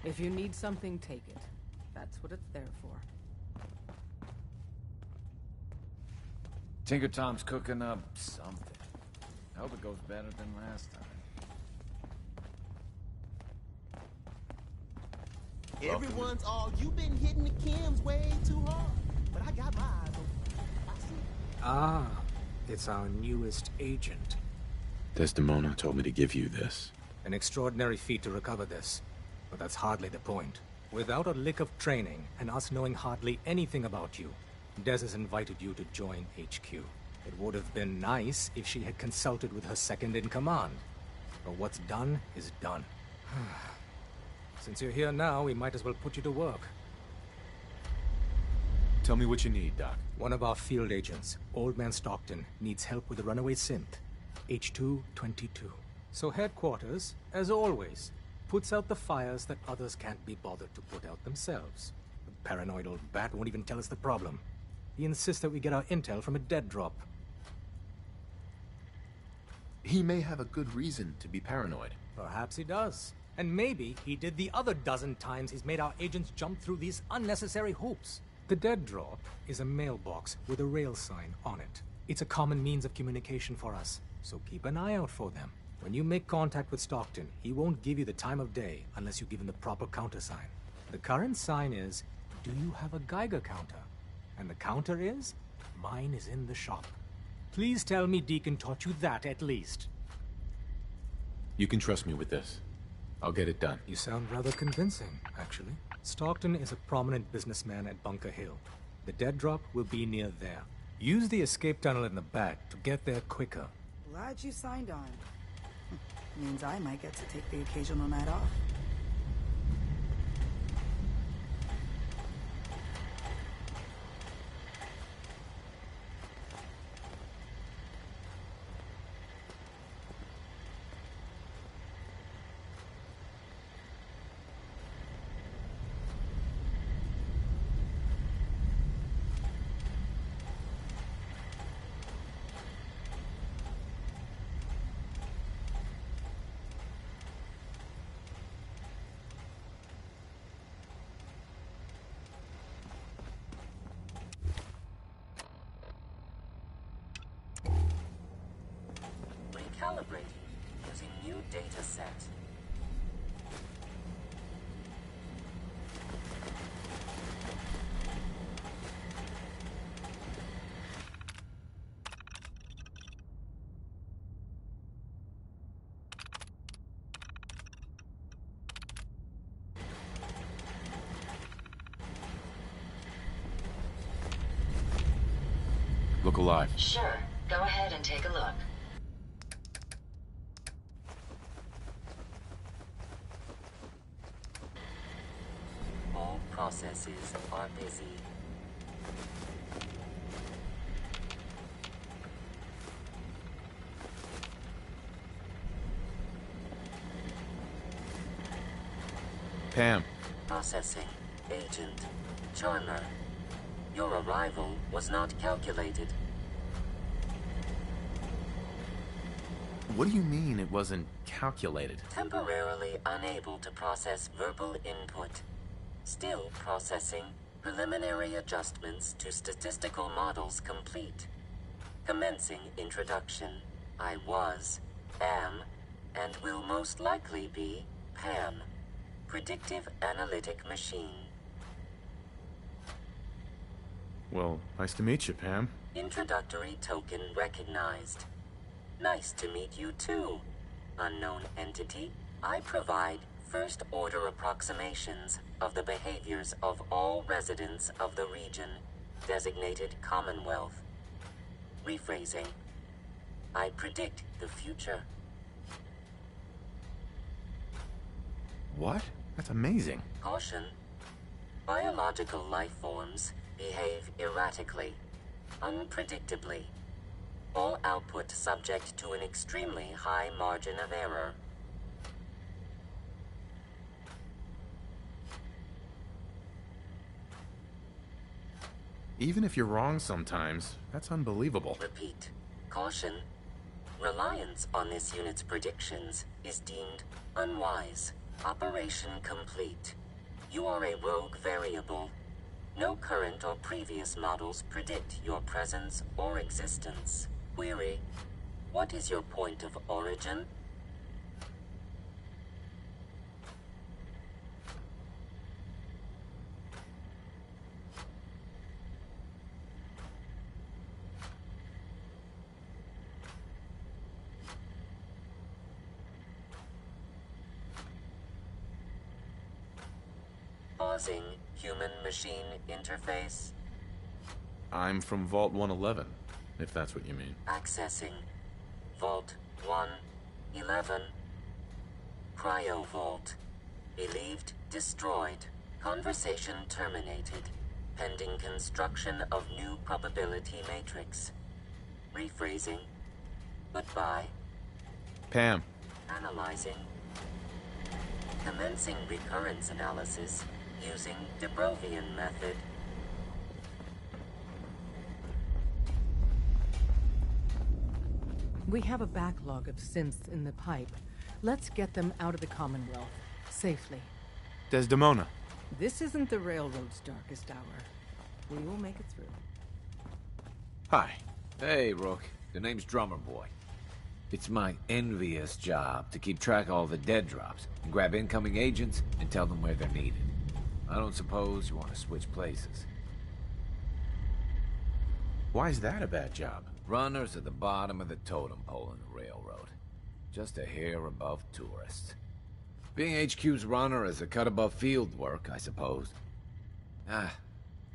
If you need something, take it. That's what it's there for. Tinker Tom's cooking up something. I hope it goes better than last time. Everyone's all, you've been hitting the chems way too hard. But I got my eyes open. I see. Ah, it's our newest agent. Desdemona told me to give you this. An extraordinary feat to recover this. But that's hardly the point. Without a lick of training, and us knowing hardly anything about you, Des has invited you to join HQ. It would have been nice if she had consulted with her second-in-command. But what's done is done. Since you're here now, we might as well put you to work. Tell me what you need, Doc. One of our field agents, Old Man Stockton, needs help with a runaway synth. H222. So headquarters, as always, puts out the fires that others can't be bothered to put out themselves. The paranoid old bat won't even tell us the problem. He insists that we get our intel from a dead drop. He may have a good reason to be paranoid. Perhaps he does. And maybe he did the other dozen times he's made our agents jump through these unnecessary hoops. The dead drop is a mailbox with a rail sign on it. It's a common means of communication for us, so keep an eye out for them. When you make contact with Stockton, he won't give you the time of day unless you give him the proper countersign. The current sign is, do you have a Geiger counter? And the counter is, mine is in the shop. Please tell me Deacon taught you that at least. You can trust me with this. I'll get it done. You sound rather convincing, actually. Stockton is a prominent businessman at Bunker Hill. The dead drop will be near there. Use the escape tunnel in the back to get there quicker. Glad you signed on. Means I might get to take the occasional night off. data set. Look alive. Sure. Go ahead and take a look. All processes are busy. Pam. Processing. Agent. Charmer. Your arrival was not calculated. What do you mean it wasn't calculated? Temporarily unable to process verbal input. Still processing. Preliminary adjustments to statistical models complete. Commencing introduction. I was, am, and will most likely be Pam. Predictive analytic machine. Well, nice to meet you, Pam. Introductory token recognized. Nice to meet you too, unknown entity. I provide first-order approximations of the behaviors of all residents of the region, designated Commonwealth. Rephrasing. I predict the future. What? That's amazing. Caution. Biological life forms behave erratically, unpredictably. All output subject to an extremely high margin of error. Even if you're wrong sometimes, that's unbelievable. Repeat. Caution. Reliance on this unit's predictions is deemed unwise. Operation complete. You are a rogue variable. No current or previous models predict your presence or existence. Query. What is your point of origin? Pausing human-machine interface. I'm from Vault 111, if that's what you mean. Accessing. Vault 111. Cryo Vault. Believed destroyed. Conversation terminated. Pending construction of new probability matrix. Rephrasing. Goodbye. Pam. Analyzing. Commencing recurrence analysis using de Brovian method. We have a backlog of synths in the pipe. Let's get them out of the Commonwealth, safely. Desdemona. This isn't the Railroad's darkest hour. We will make it through. Hi. Hey, Rook. The name's Drummer Boy. It's my envious job to keep track of all the dead drops and grab incoming agents and tell them where they're needed. I don't suppose you want to switch places. Why is that a bad job? Runners at the bottom of the totem pole in the railroad. Just a hair above tourists. Being HQ's runner is a cut above field work, I suppose.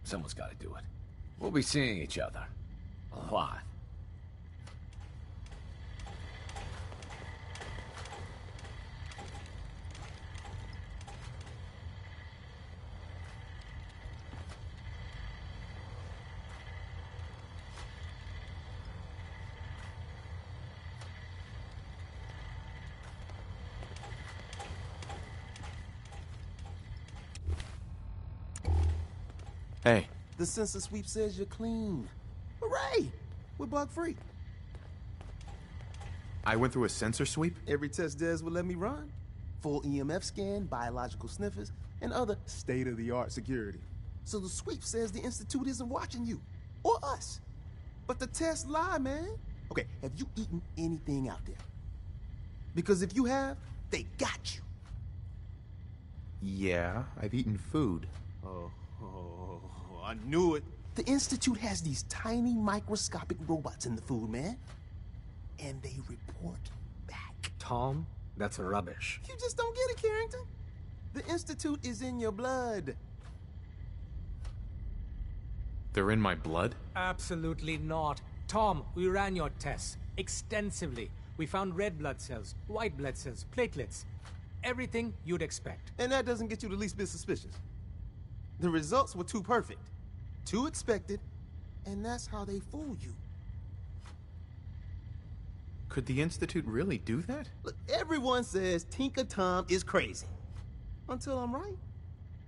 Someone's got to do it. We'll be seeing each other. A lot. Hey. The sensor sweep says you're clean. Hooray! We're bug-free. I went through a sensor sweep? Every test Des will let me run. Full EMF scan, biological sniffers, and other state-of-the-art security. So the sweep says the Institute isn't watching you. Or us. But the tests lie, man. Okay, have you eaten anything out there? Because if you have, they got you. Yeah, I've eaten food. Oh, I knew it. The Institute has these tiny microscopic robots in the food, man. And they report back. Tom, that's rubbish. You just don't get it, Carrington. The Institute is in your blood. They're in my blood? Absolutely not. Tom, we ran your tests extensively. We found red blood cells, white blood cells, platelets. Everything you'd expect. And that doesn't get you the least bit suspicious. The results were too perfect, too expected, and that's how they fool you. Could the Institute really do that? Look, everyone says Tinker Tom is crazy. Until I'm right.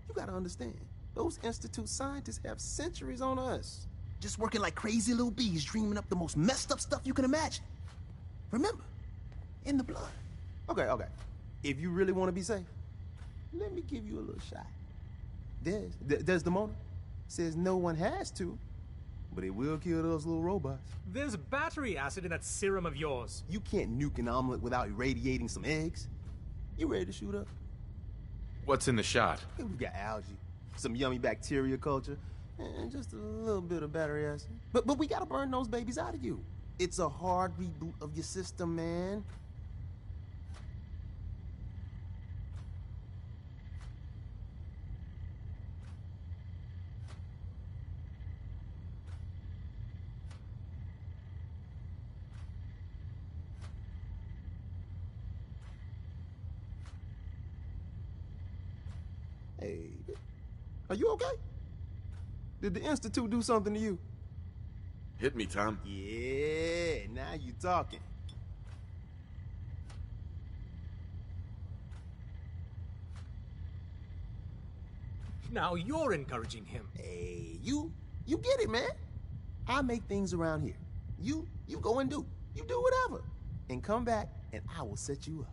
You gotta understand, those Institute scientists have centuries on us. Just working like crazy little bees, dreaming up the most messed up stuff you can imagine. Remember, in the blood. Okay. If you really want to be safe, let me give you a little shot. Desdemona says no one has to, but it will kill those little robots. There's battery acid in that serum of yours. You can't nuke an omelet without irradiating some eggs. You ready to shoot up? What's in the shot? Hey, we've got algae, some yummy bacteria culture, and just a little bit of battery acid. But we gotta burn those babies out of you. It's a hard reboot of your system, man. Hey, are you okay? Did the Institute do something to you? Hit me, Tom. Yeah, now you talking. Now you're encouraging him. Hey, you get it, man. I make things around here. You go and do. You do whatever. And come back, and I will set you up.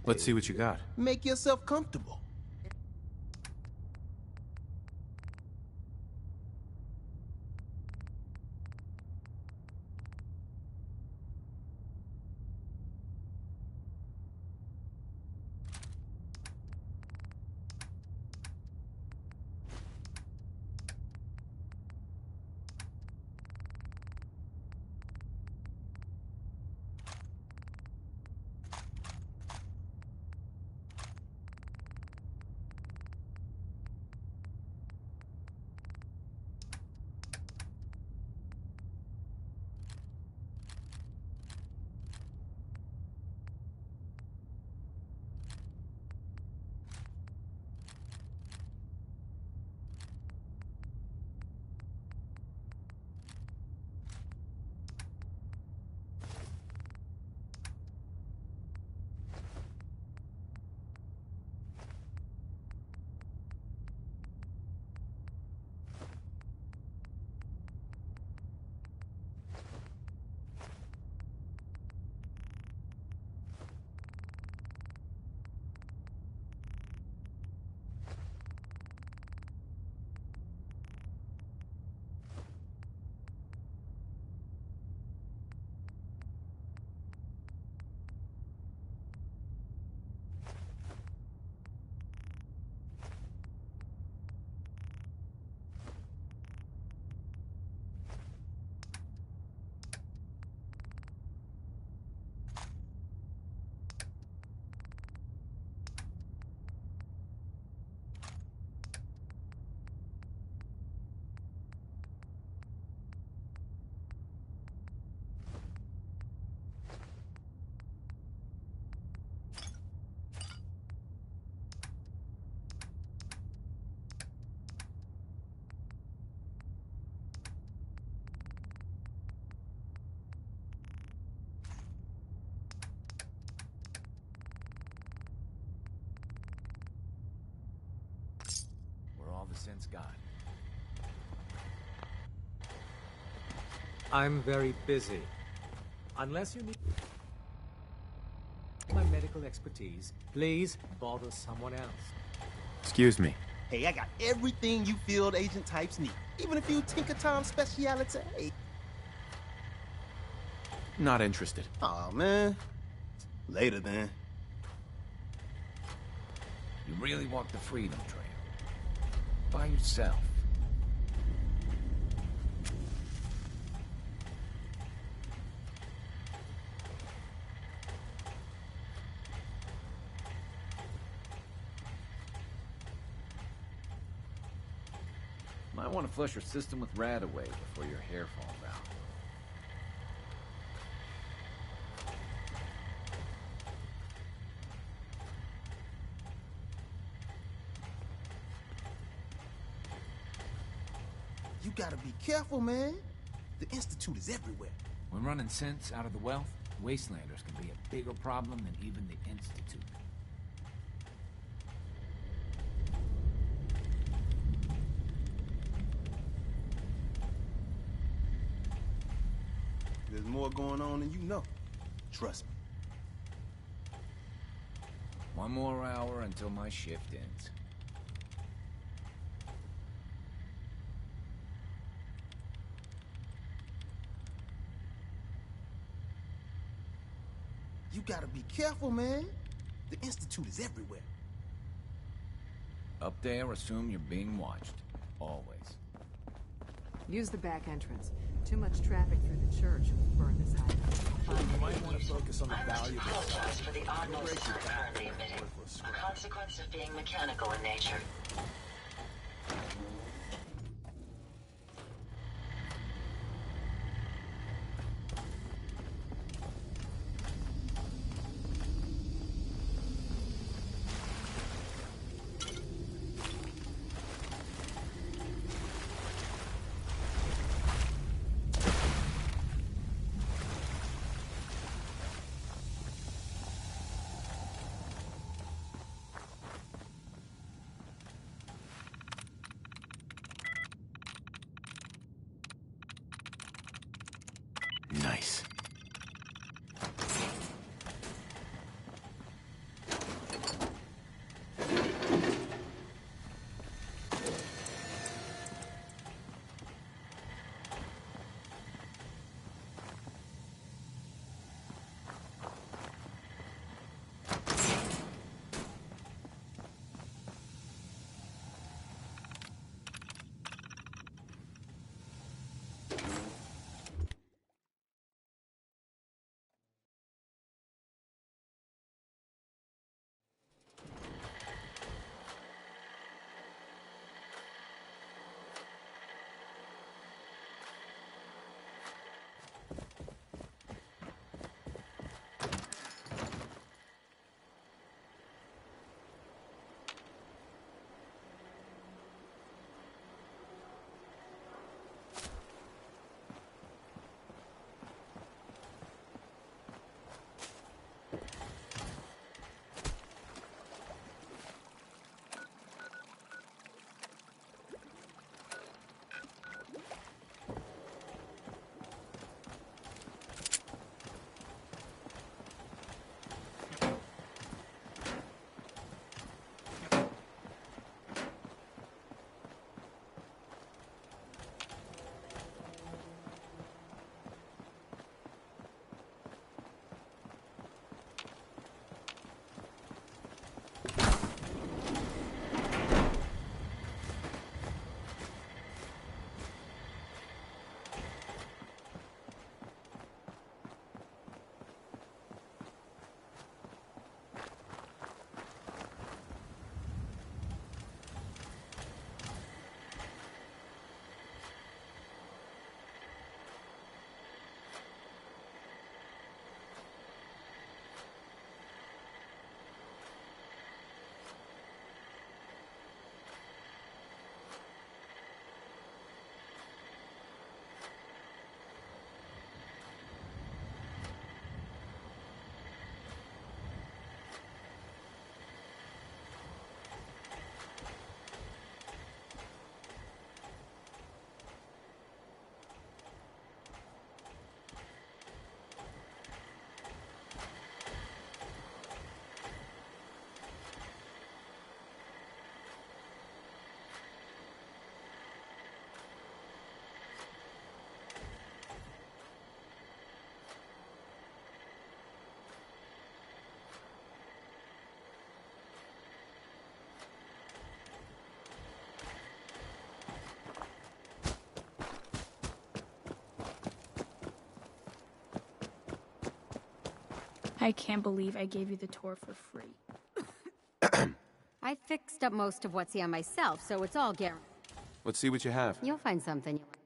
Let's see what you got. Make yourself comfortable. Where all the sense gone. I'm very busy. Unless you need my medical expertise, please bother someone else. Excuse me. Hey, I got everything you field agent types need. Even a few Tinker Tom speciality. Not interested. Aw, man. Later, then. You really walk the Freedom Trail. By yourself. Might want to flush your system with Radaway before your hair falls out. You gotta be careful, man. The Institute is everywhere. When running sense out of the wealth, Wastelanders can be a bigger problem than even the Institute. There's more going on than you know. Trust me. One more hour until my shift ends. You gotta be careful, man. The Institute is everywhere. Up there, assume you're being watched. Always. Use the back entrance. Too much traffic through the church will burn this highway. You might want to focus on the valuable Apologize stuff. for the odd You'll break noise your I'm back currently with emitting. worthless A scrap. consequence of being mechanical in nature. Nice. I can't believe I gave you the tour for free. I fixed up most of what's here myself, so it's all guaranteed. Let's see what you have. You'll find something you like.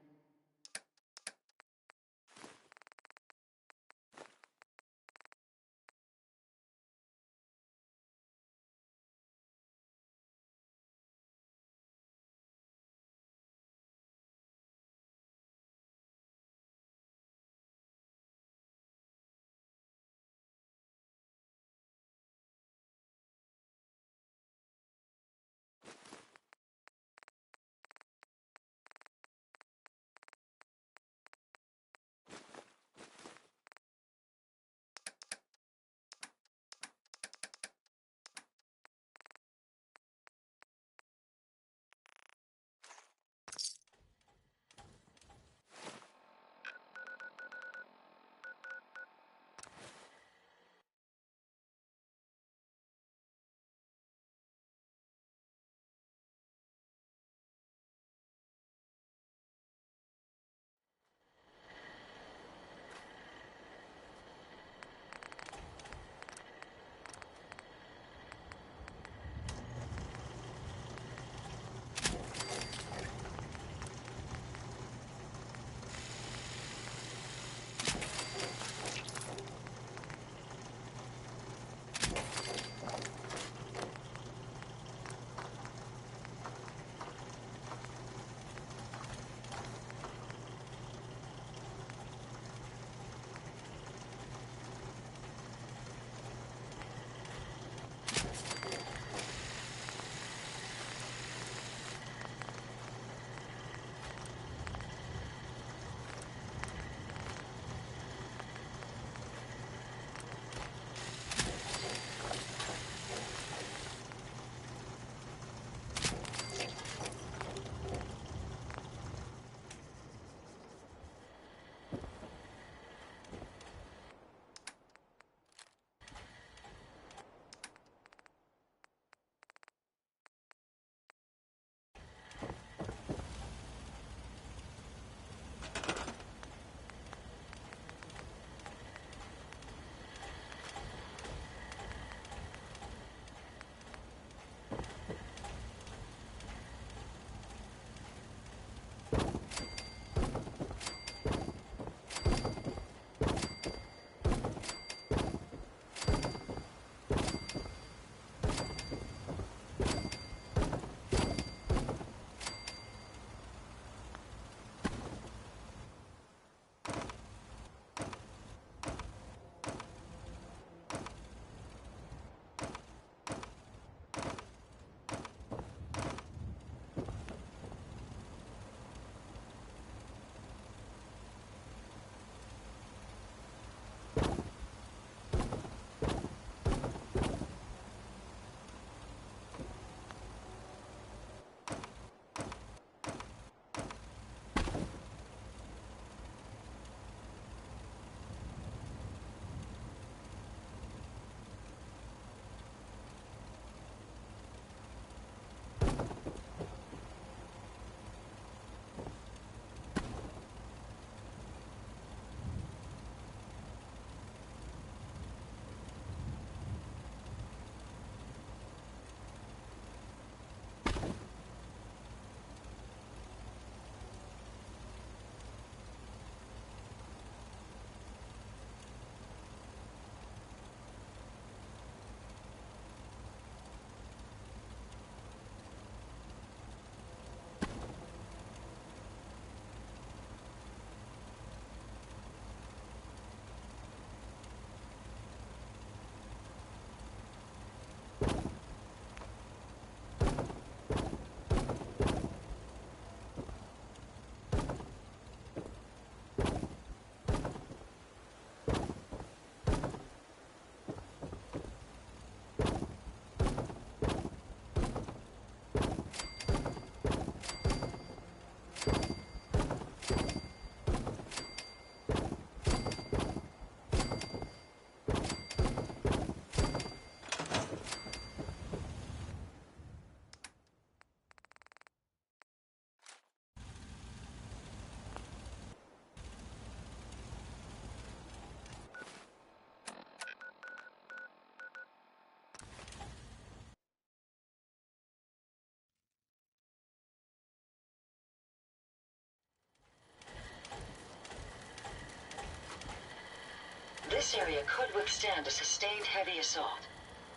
This area could withstand a sustained heavy assault.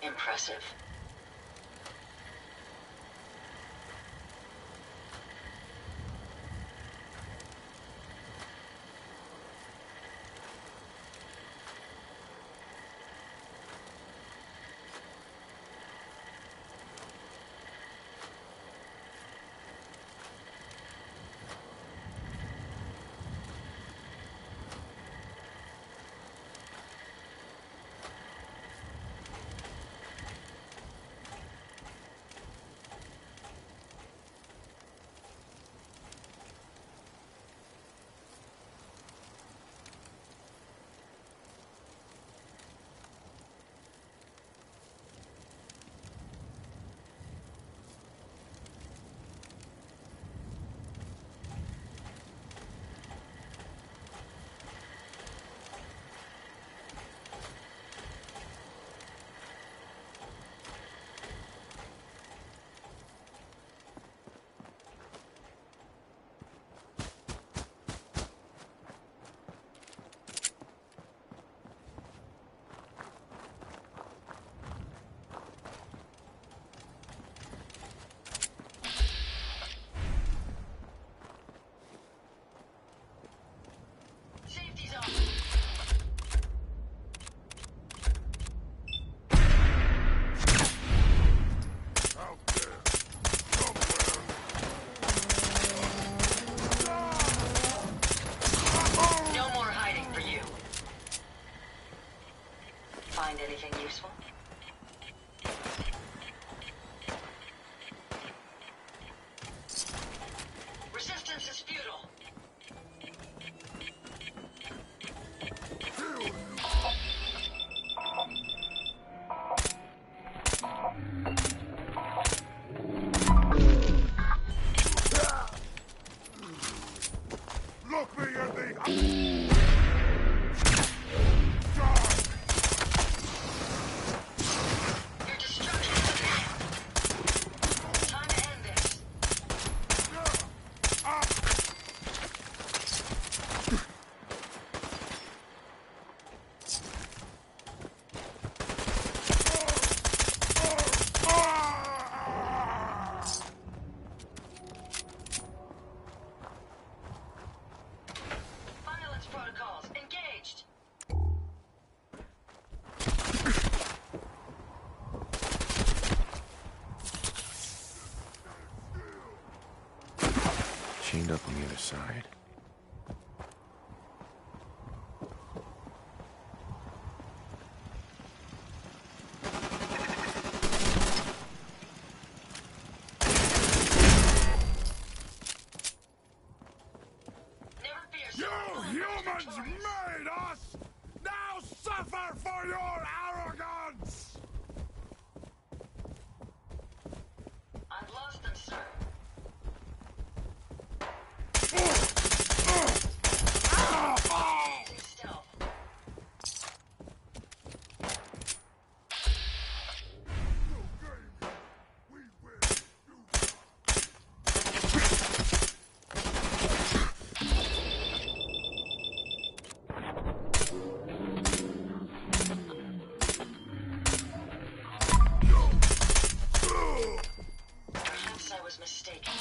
Impressive. Find anything useful? Resistance is futile. Look me in the chained up on the other side. You humans made us! Now suffer for your arrogance! I've lost them, sir. Perhaps I was mistaken.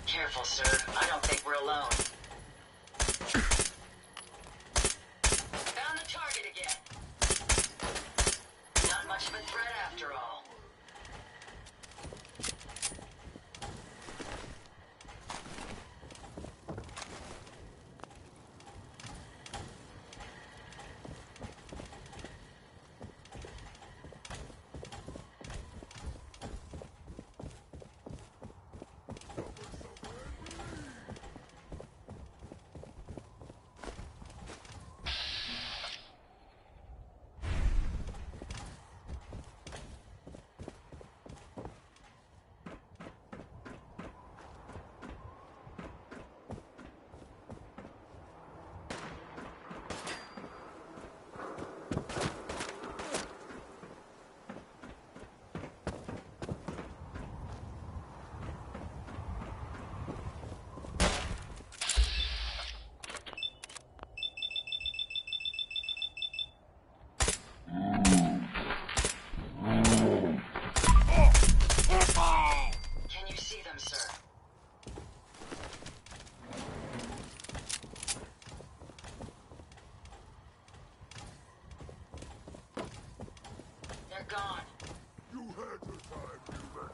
Careful, sir. I don't think we're alone. Found the target again. Not much of a threat after all. on. You had your time, human.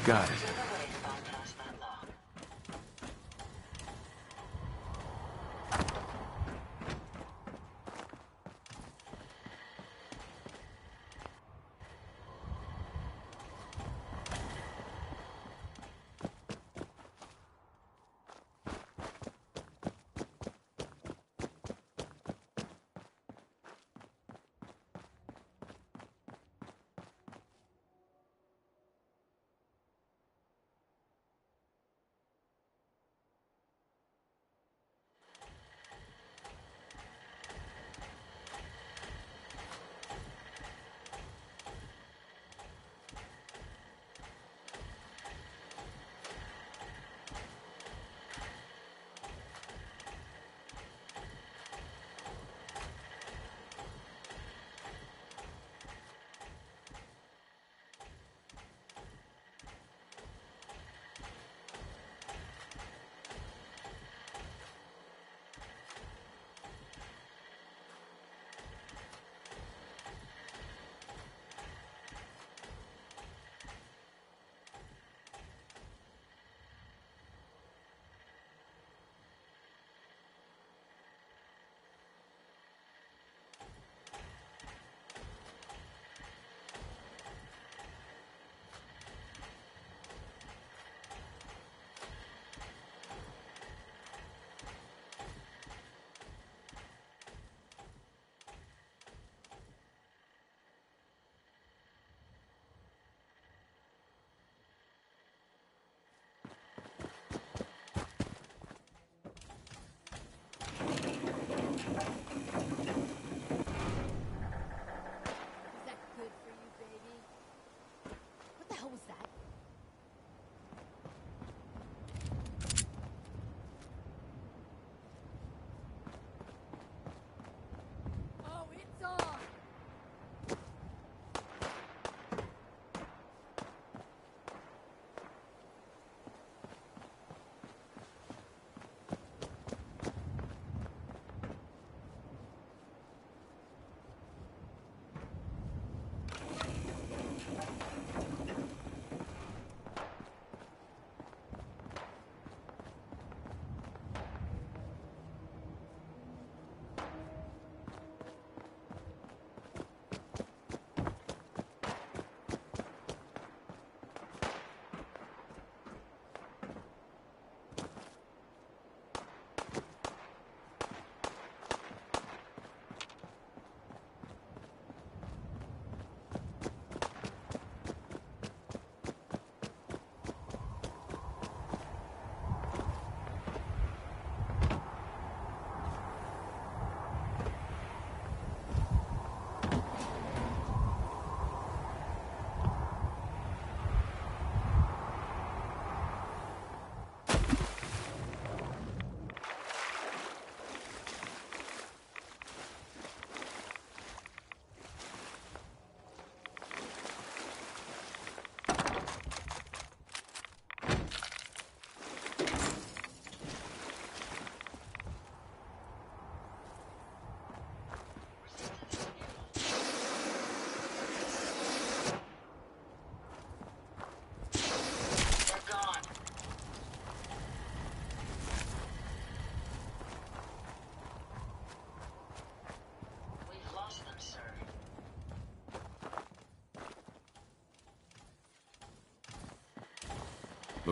Got it.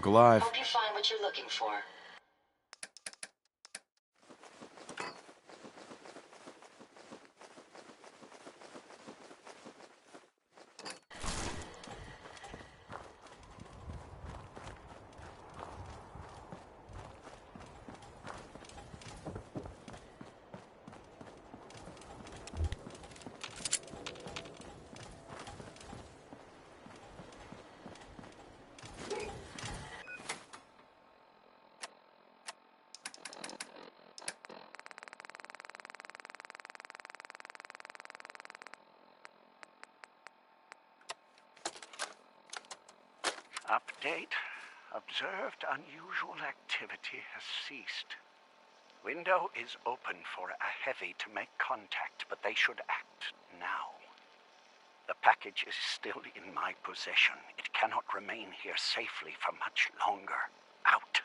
Look alive. Hope you find what you're looking for. Update. Observed unusual activity has ceased. Window is open for a heavy to make contact, but they should act now. The package is still in my possession. It cannot remain here safely for much longer. Out.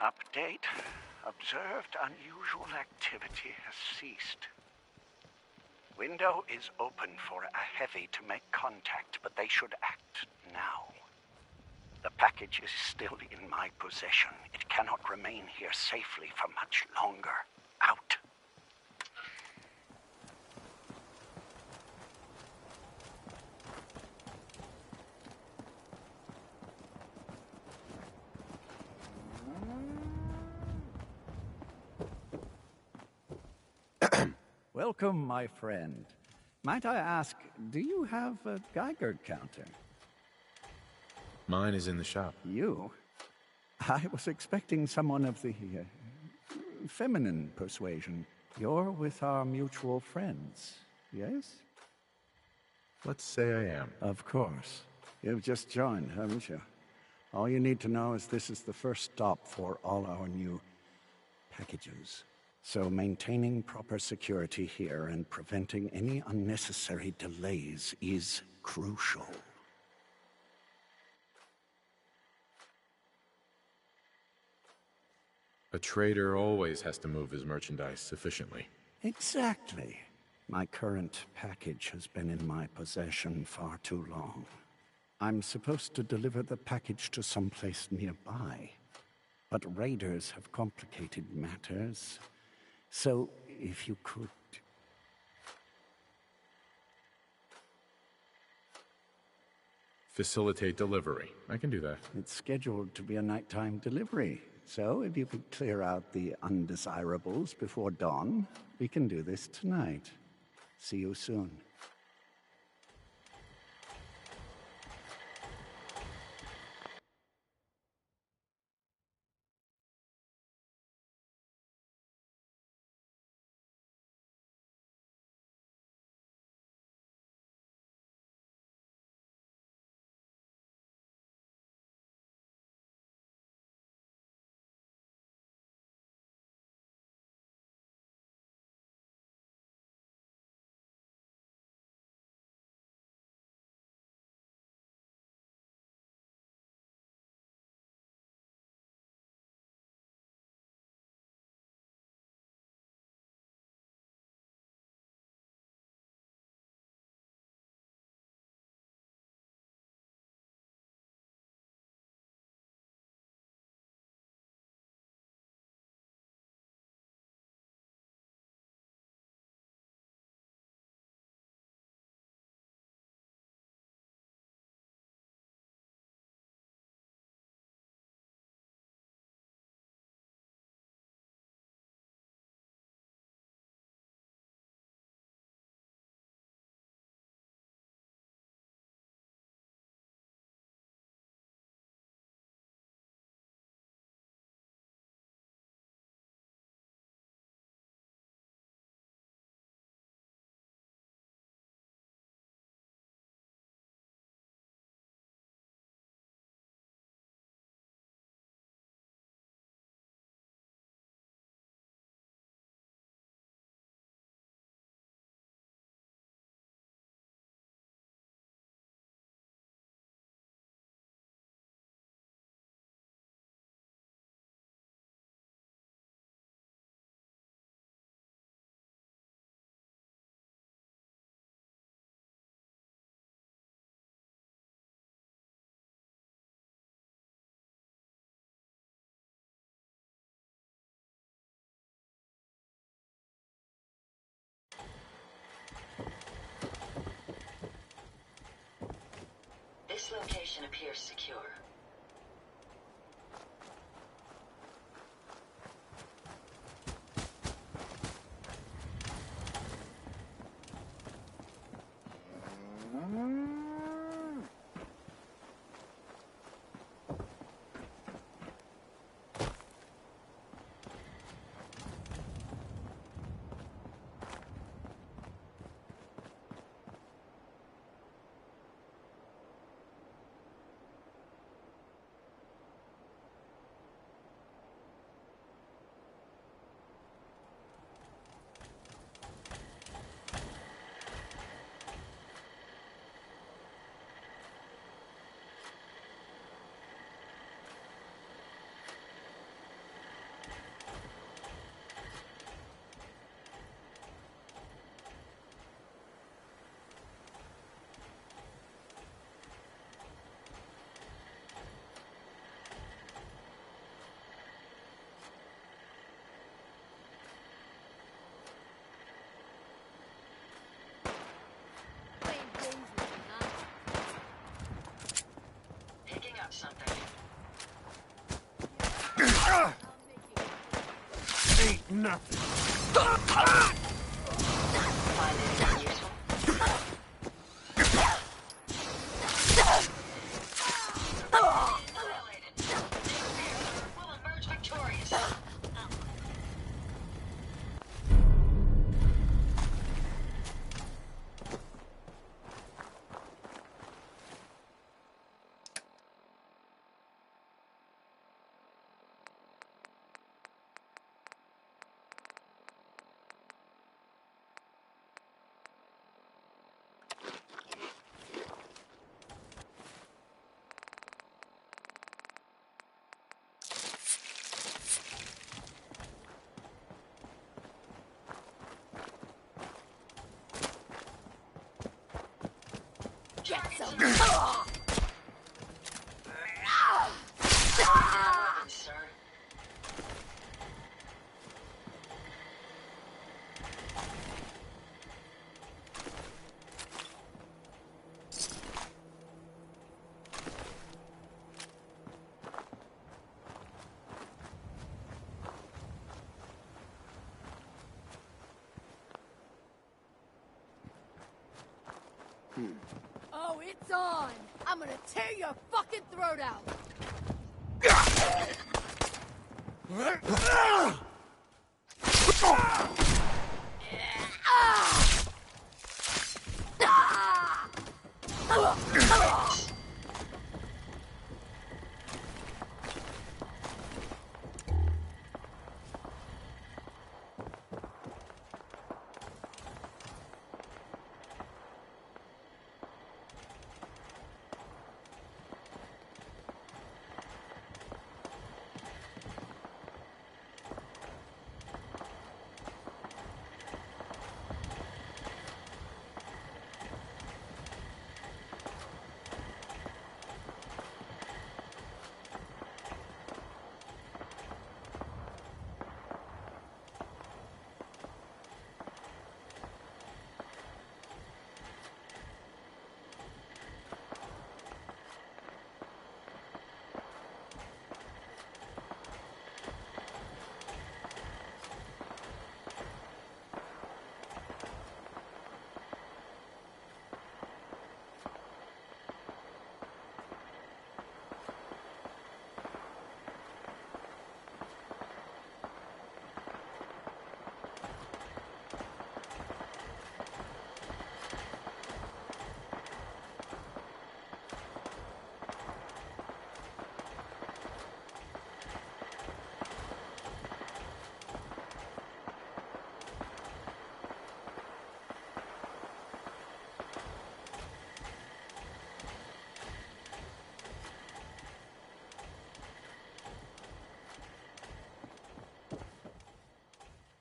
Update. Observed unusual activity has ceased. Window is open for a heavy to make contact, but they should act now. The package is still in my possession. It cannot remain here safely for much longer. Out. Welcome, my friend. Might I ask, do you have a Geiger counter? Mine is in the shop. You? I was expecting someone of the feminine persuasion. You're with our mutual friends, yes? Let's say I am. Of course. You've just joined, haven't you? All you need to know is this is the first stop for all our new packages. So maintaining proper security here and preventing any unnecessary delays is crucial. A trader always has to move his merchandise efficiently. Exactly. My current package has been in my possession far too long. I'm supposed to deliver the package to someplace nearby, but raiders have complicated matters. So, if you could... Facilitate delivery. I can do that. It's scheduled to be a nighttime delivery. So, if you could clear out the undesirables before dawn, we can do this tonight. See you soon. location appears secure. Picking up something. Ain't nothing. Find anything useful? Annihilated. We'll emerge victorious. Get some. Sir. Oh, it's on! I'm gonna tear your fucking throat out!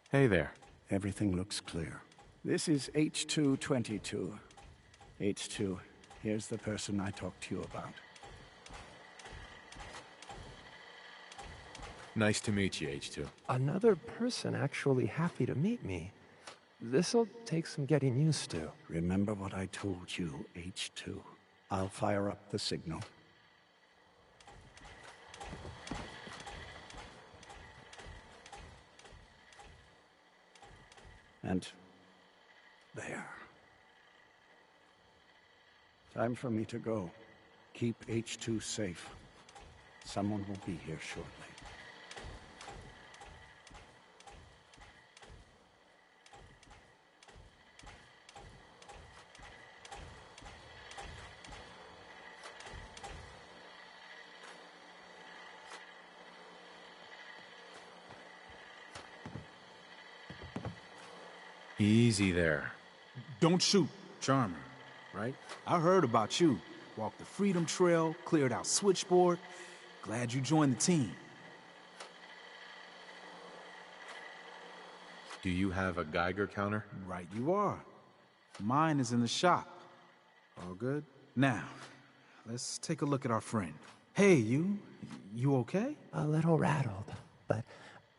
Hey there. Everything looks clear. This is H222. H2, here's the person I talked to you about. Nice to meet you, H2. Another person actually happy to meet me. This'll take some getting used to. Remember what I told you, H2. I'll fire up the signal. And there. Time for me to go. Keep H2 safe. Someone will be here shortly. Easy there. Don't shoot, Charmer, right? I heard about you. Walked the Freedom Trail, cleared out Switchboard. Glad you joined the team. Do you have a Geiger counter? Right you are. Mine is in the shop. All good? Now, let's take a look at our friend. Hey, you okay? A little rattled, but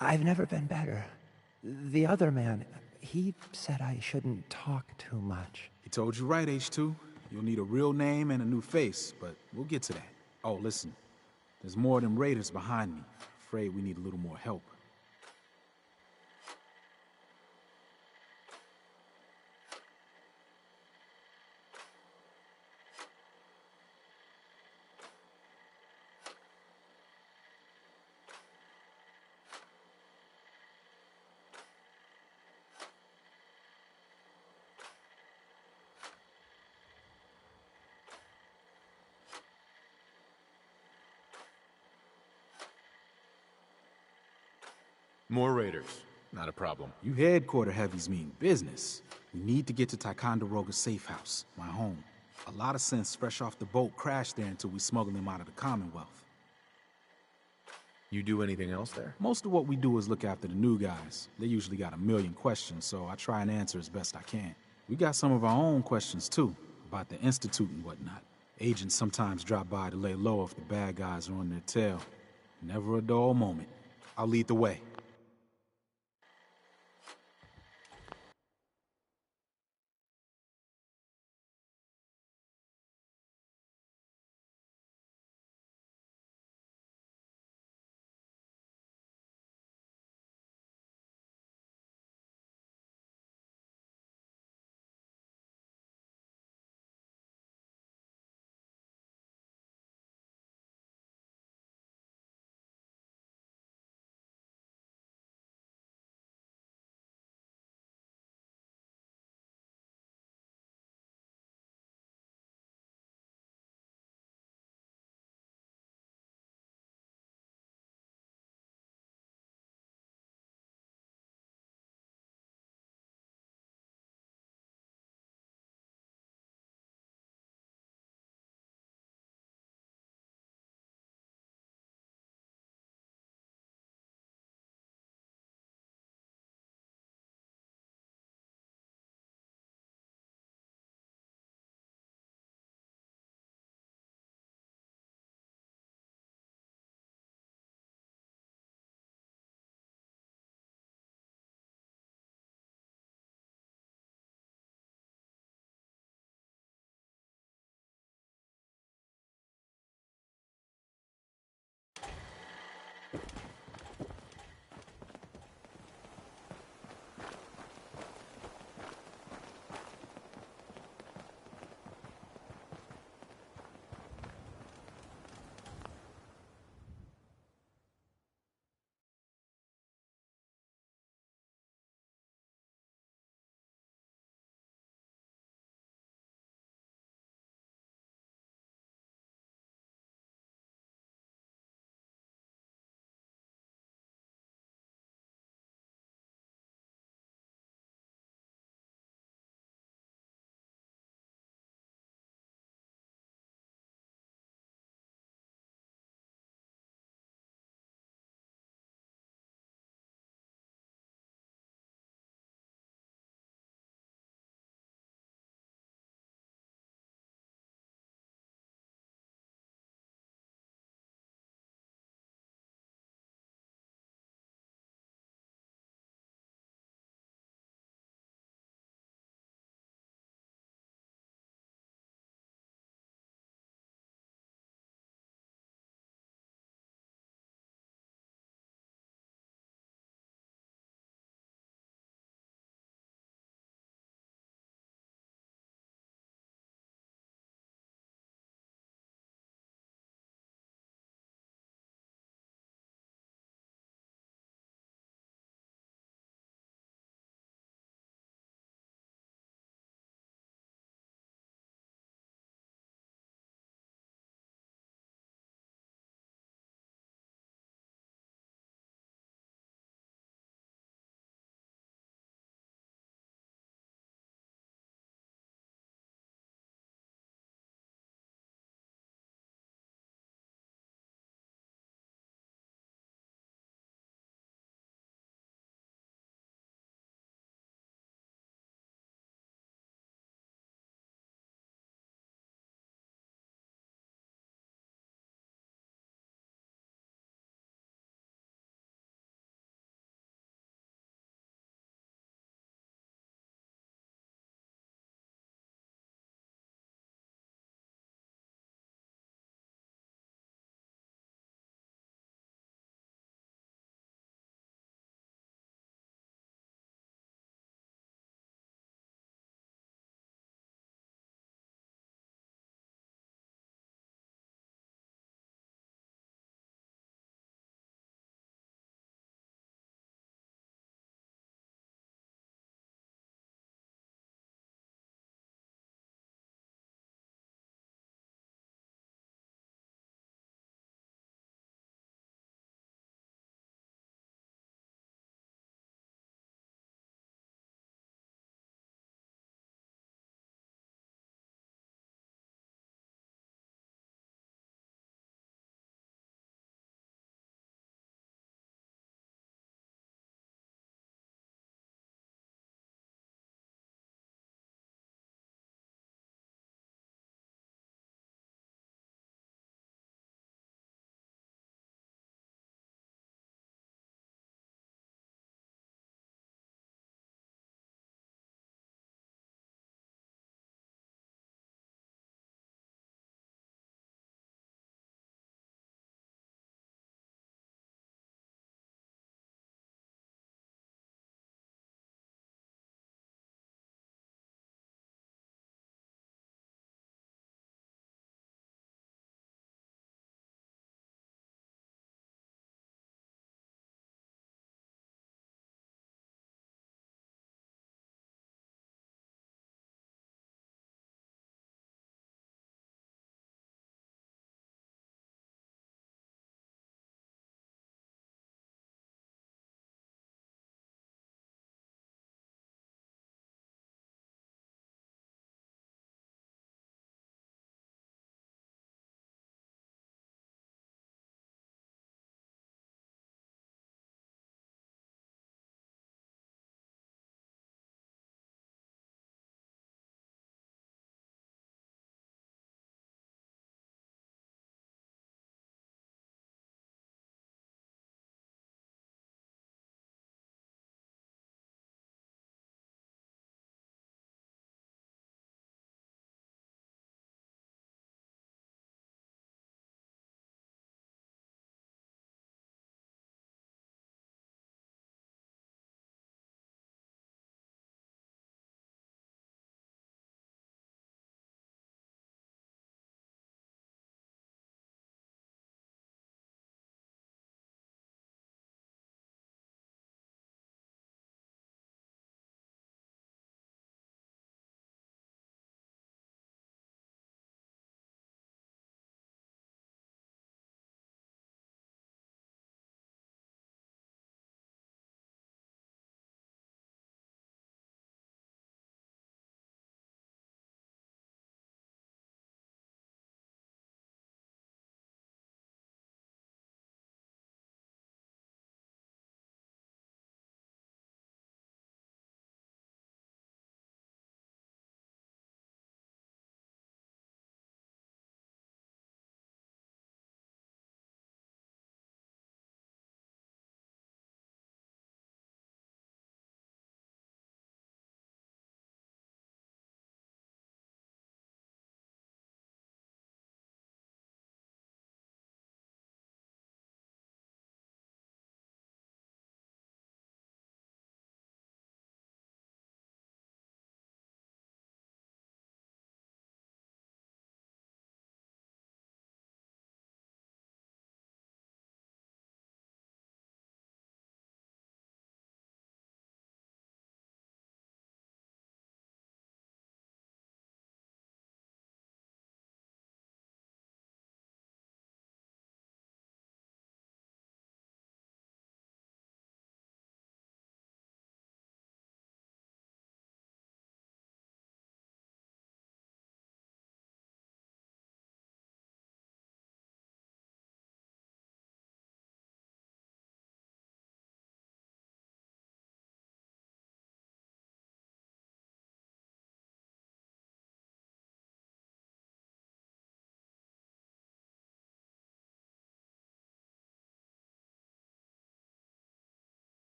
I've never been better. The other man, he said I shouldn't talk too much. He told you right, H2. You'll need a real name and a new face, but we'll get to that. Oh, listen. There's more of them raiders behind me. Afraid we need a little more help. More raiders. Not a problem. You headquarter heavies mean business. We need to get to Ticonderoga's safe house, my home. A lot of sense fresh off the boat crashed there until we smuggled them out of the Commonwealth. You do anything else there? Most of what we do is look after the new guys. They usually got a million questions, so I try and answer as best I can. We got some of our own questions, too, about the Institute and whatnot. Agents sometimes drop by to lay low if the bad guys are on their tail. Never a dull moment. I'll lead the way.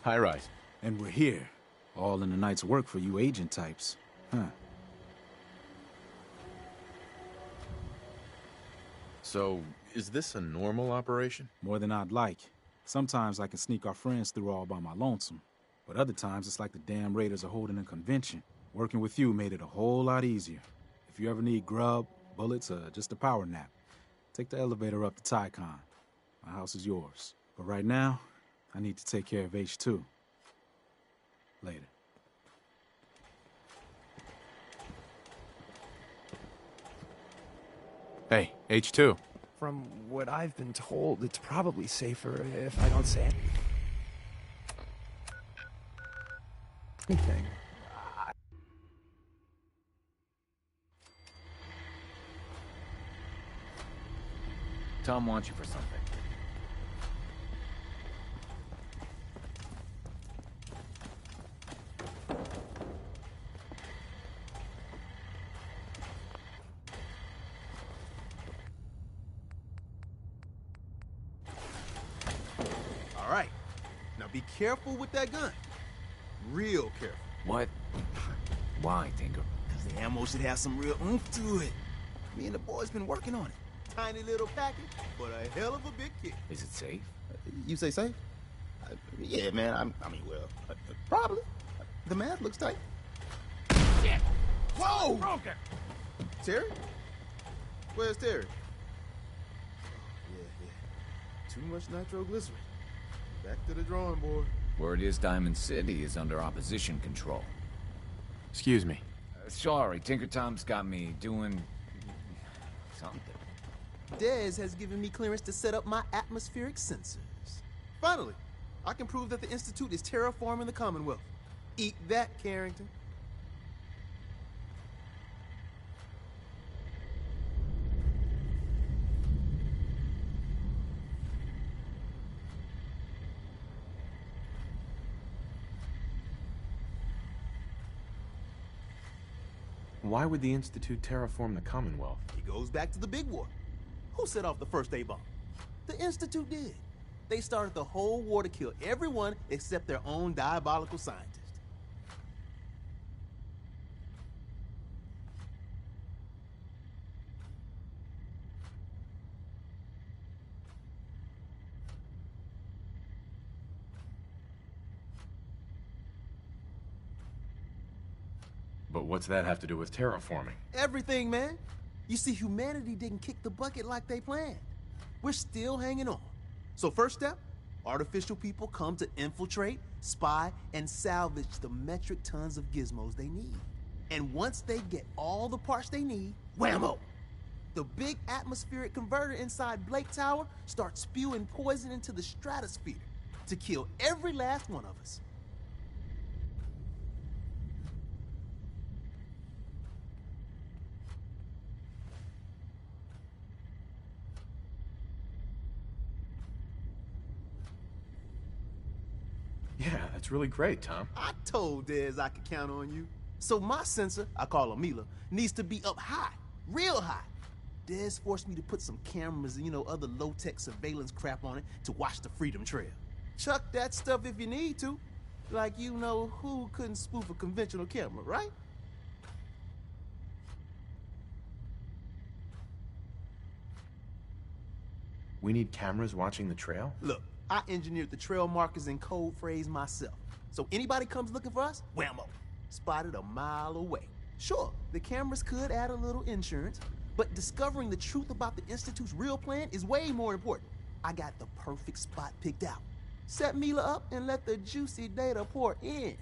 High-rise. And we're here. All in the night's work for you agent types. Huh. So, is this a normal operation? More than I'd like. Sometimes I can sneak our friends through all by my lonesome. But other times it's like the damn Raiders are holding a convention. Working with you made it a whole lot easier. If you ever need grub, bullets, or just a power nap, take the elevator up to Tycon. My house is yours. But right now, I need to take care of H2. Later. Hey, H2. From what I've been told, it's probably safer if I don't say anything. Tom wants you for something. All right. Now be careful with that gun. Real careful. What? Why, Tinker? Because the ammo should have some real oomph to it. Me and the boys been working on it. Tiny little package, but a hell of a big kick. Is it safe? You say safe? Yeah, man. I mean, well, probably. The math looks tight. Shit! Whoa! Broken! Terry? Where's Terry? Yeah. Too much nitroglycerin. Back to the drawing board. Word is Diamond City is under opposition control. Excuse me. Sorry, Tinker Tom's got me doing something. Dez has given me clearance to set up my atmospheric sensors. Finally, I can prove that the Institute is terraforming the Commonwealth. Eat that, Carrington. Why would the Institute terraform the Commonwealth? It goes back to the big war. Who set off the first A-bomb? The Institute did. They started the whole war to kill everyone except their own diabolical scientist. But what's that have to do with terraforming? Everything, man. You see, humanity didn't kick the bucket like they planned. We're still hanging on. So first step, artificial people come to infiltrate, spy, and salvage the metric tons of gizmos they need. And once they get all the parts they need, whammo! The big atmospheric converter inside Blake Tower starts spewing poison into the stratosphere to kill every last one of us. Yeah, that's really great, Tom. I told Dez I could count on you. So my sensor, I call her Mila, needs to be up high, real high. Dez forced me to put some cameras and, other low-tech surveillance crap on it to watch the Freedom Trail. Chuck that stuff if you need to. Like who couldn't spoof a conventional camera, right? We need cameras watching the trail? Look, I engineered the trail markers and code phrase myself. So anybody comes looking for us, whammo, spotted a mile away. Sure, the cameras could add a little insurance, but discovering the truth about the Institute's real plan is way more important. I got the perfect spot picked out. Set Mila up and let the juicy data pour in.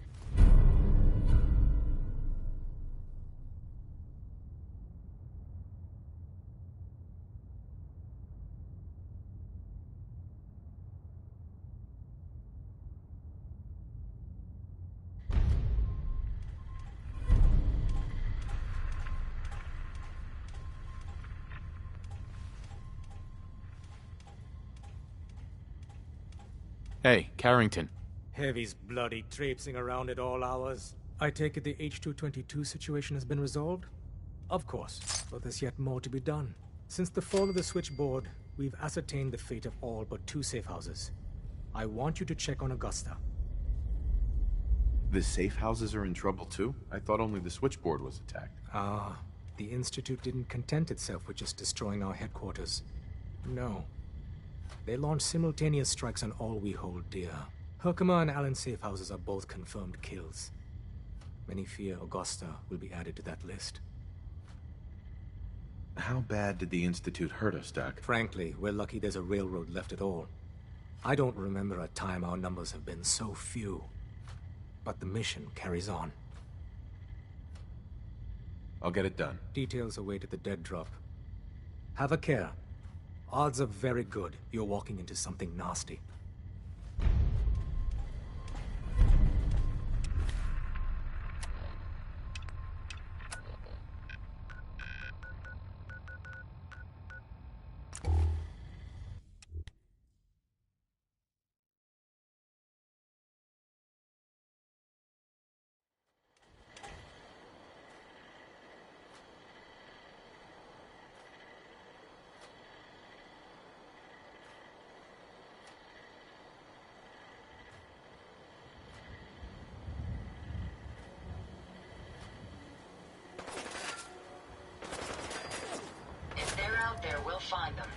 Hey, Carrington. Heavy's bloody traipsing around at all hours. I take it the H-222 situation has been resolved? Of course, but there's yet more to be done. Since the fall of the switchboard, we've ascertained the fate of all but 2 safe houses. I want you to check on Augusta. The safe houses are in trouble too? I thought only the switchboard was attacked. The Institute didn't content itself with just destroying our headquarters. No. They launched simultaneous strikes on all we hold dear. Herkimer and Allen's safe houses are both confirmed kills. Many fear Augusta will be added to that list. How bad did the Institute hurt us, Doc? Frankly, we're lucky there's a railroad left at all. I don't remember a time our numbers have been so few. But the mission carries on. I'll get it done. Details await at the dead drop. Have a care. Odds are very good you're walking into something nasty. We'll find them.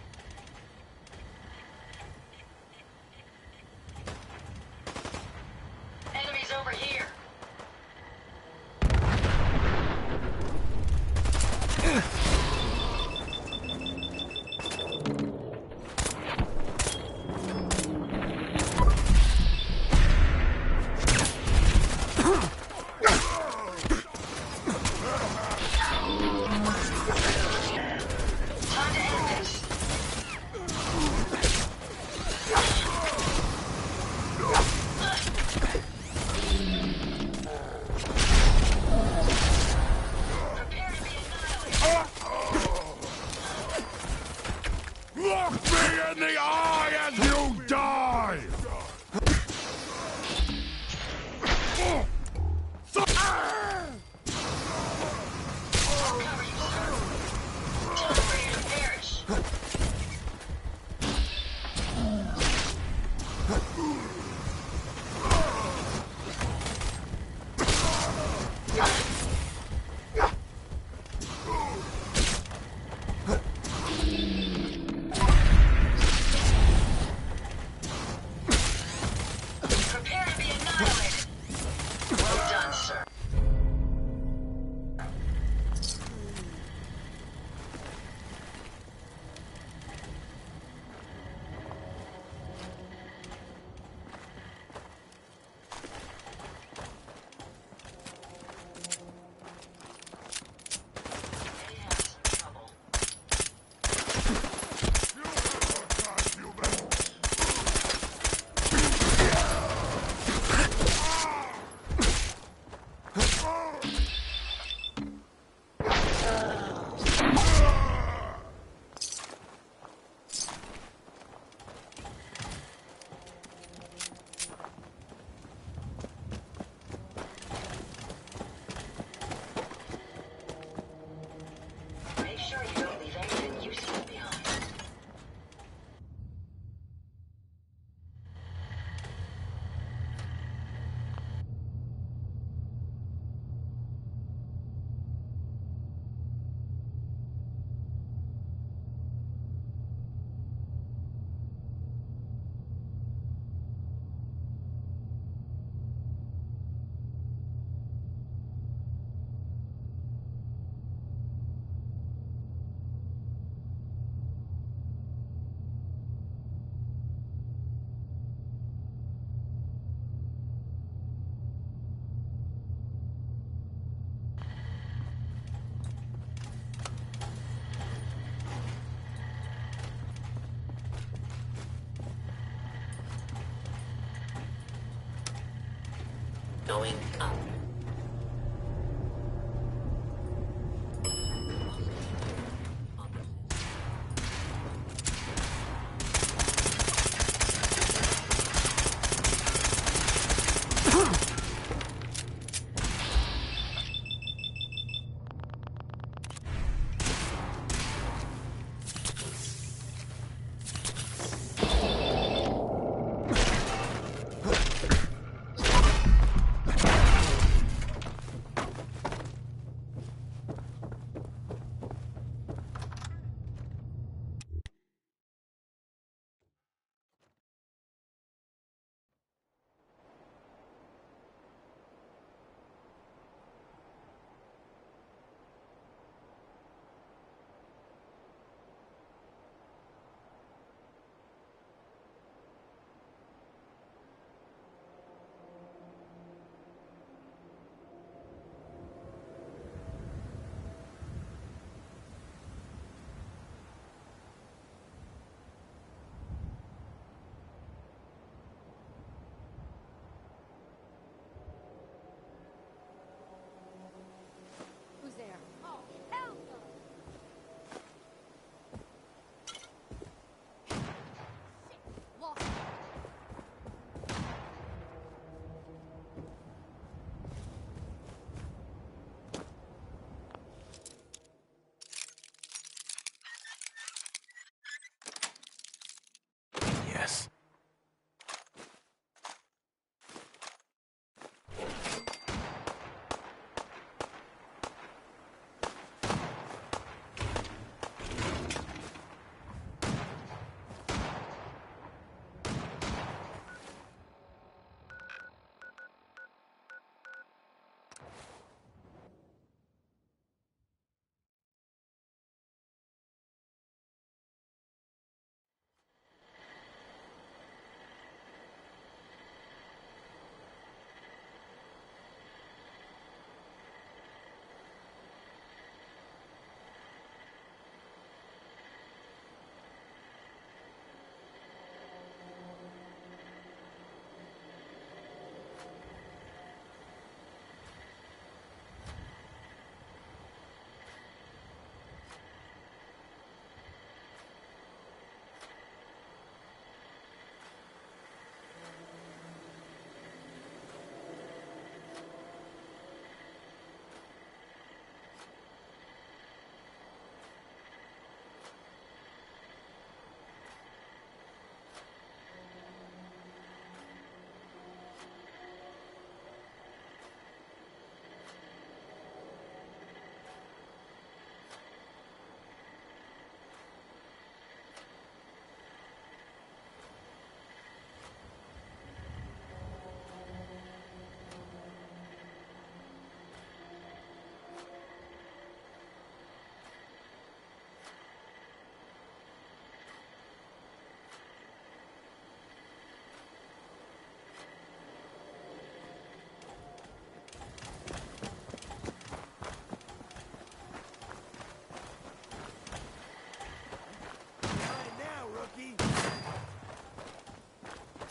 Enemies over here. Going up.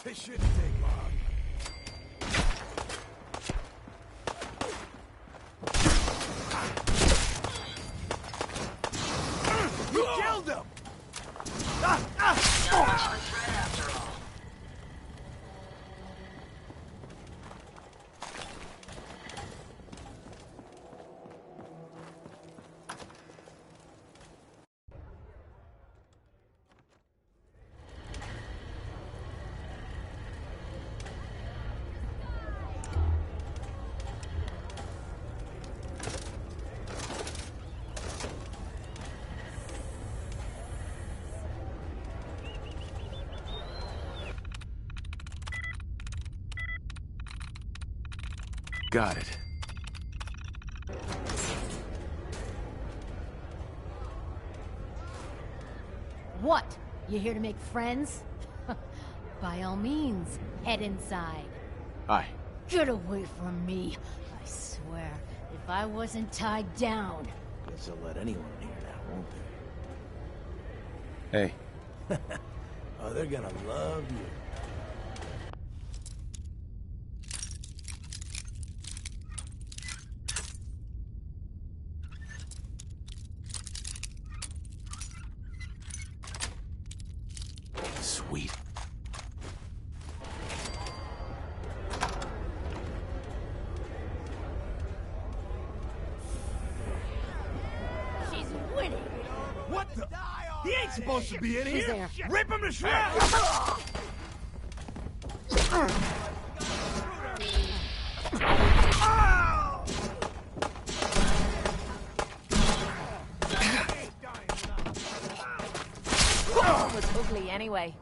This shouldn't take long. You killed him! Not much of a threat after all. Got it. What? You here to make friends? By all means, head inside. Hi. Get away from me. I swear, if I wasn't tied down. Guess they'll let anyone in here now, won't they? Hey. Oh, they're gonna love you. Sweet. She's winning. What the? He ain't supposed to be in She's here. there. Rip him to shreds. It was ugly anyway.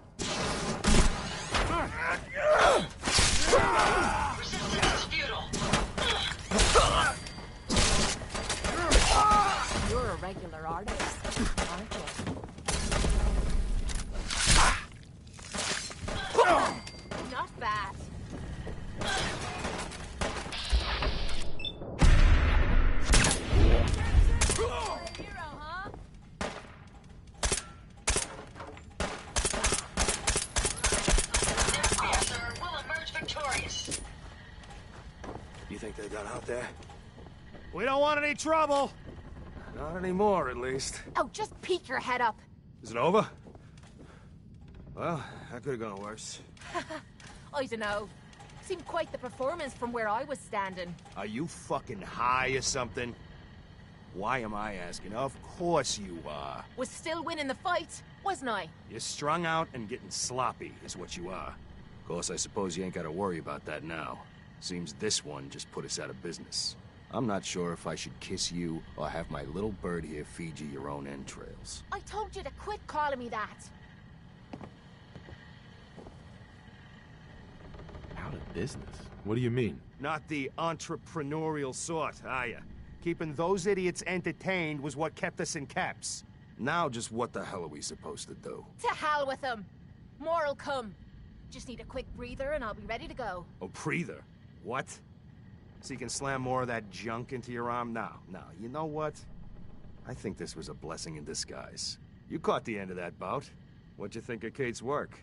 Resistance is futile. You're a regular artist, aren't you? Not bad. Hero, huh? Yes, sir. We'll emerge victorious. You think they got out there? We don't want any trouble. Not anymore, at least. Oh, just peek your head up. Is it over? Well, that could have gone worse. I don't know. Seemed quite the performance from where I was standing. Are you fucking high or something? Why am I asking? Of course you are. Was still winning the fight, wasn't I? You're strung out and getting sloppy, is what you are. Of course, I suppose you ain't gotta worry about that now. Seems this one just put us out of business. I'm not sure if I should kiss you or have my little bird here feed you your own entrails. I told you to quit calling me that. Out of business? What do you mean? Not the entrepreneurial sort, are ya? Keeping those idiots entertained was what kept us in caps. Now just what the hell are we supposed to do? To hell with them. More'll come. Just need a quick breather and I'll be ready to go. A breather? What? So you can slam more of that junk into your arm now? No, you know what? I think this was a blessing in disguise. You caught the end of that bout. What'd you think of Kate's work?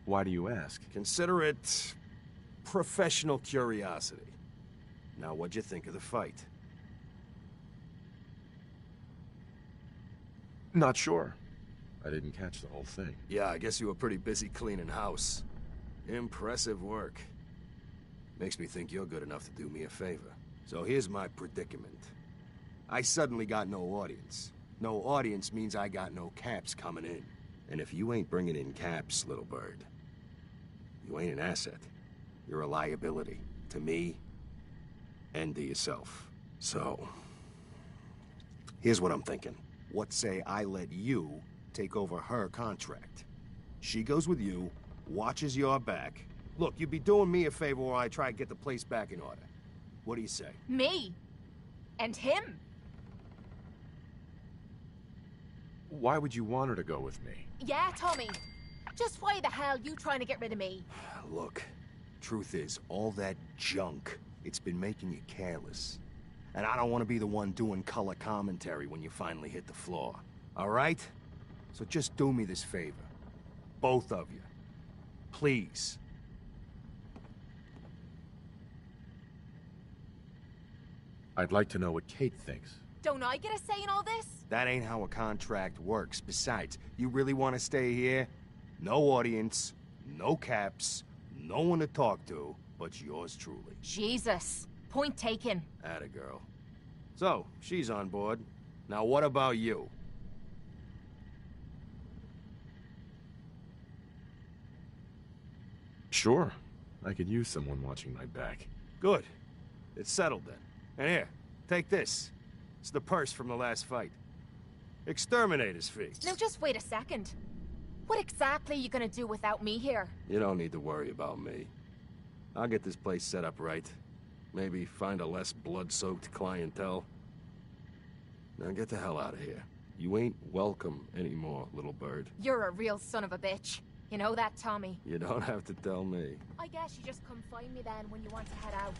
Why do you ask? Consider it professional curiosity. Now, what'd you think of the fight? Not sure. I didn't catch the whole thing. Yeah, I guess you were pretty busy cleaning house. Impressive work. Makes me think you're good enough to do me a favor. So here's my predicament. I suddenly got no audience. No audience means I got no caps coming in. And if you ain't bringing in caps, little bird, you ain't an asset. You're a liability. To me, and to yourself. So, here's what I'm thinking. What say I let you take over her contract? She goes with you, watches your back. Look, you'd be doing me a favor while I try to get the place back in order. What do you say? Me? And him? Why would you want her to go with me? Yeah, Tommy. Just why the hell you trying to get rid of me? Look, truth is, all that junk, it's been making you careless. And I don't want to be the one doing color commentary when you finally hit the floor. All right? So just do me this favor. Both of you. Please. I'd like to know what Kate thinks. Don't I get a say in all this? That ain't how a contract works. Besides, you really want to stay here? No audience, no caps, no one to talk to, but yours truly. Jesus. Point taken. Atta girl. So, she's on board. Now what about you? Sure. I could use someone watching my back. Good. It's settled then. And here, take this. It's the purse from the last fight. Exterminator's fee. Now just wait a second. What exactly are you gonna do without me here? You don't need to worry about me. I'll get this place set up right. Maybe find a less blood-soaked clientele. Now get the hell out of here. You ain't welcome anymore, little bird. You're a real son of a bitch. You know that, Tommy? You don't have to tell me. I guess you just come find me then when you want to head out.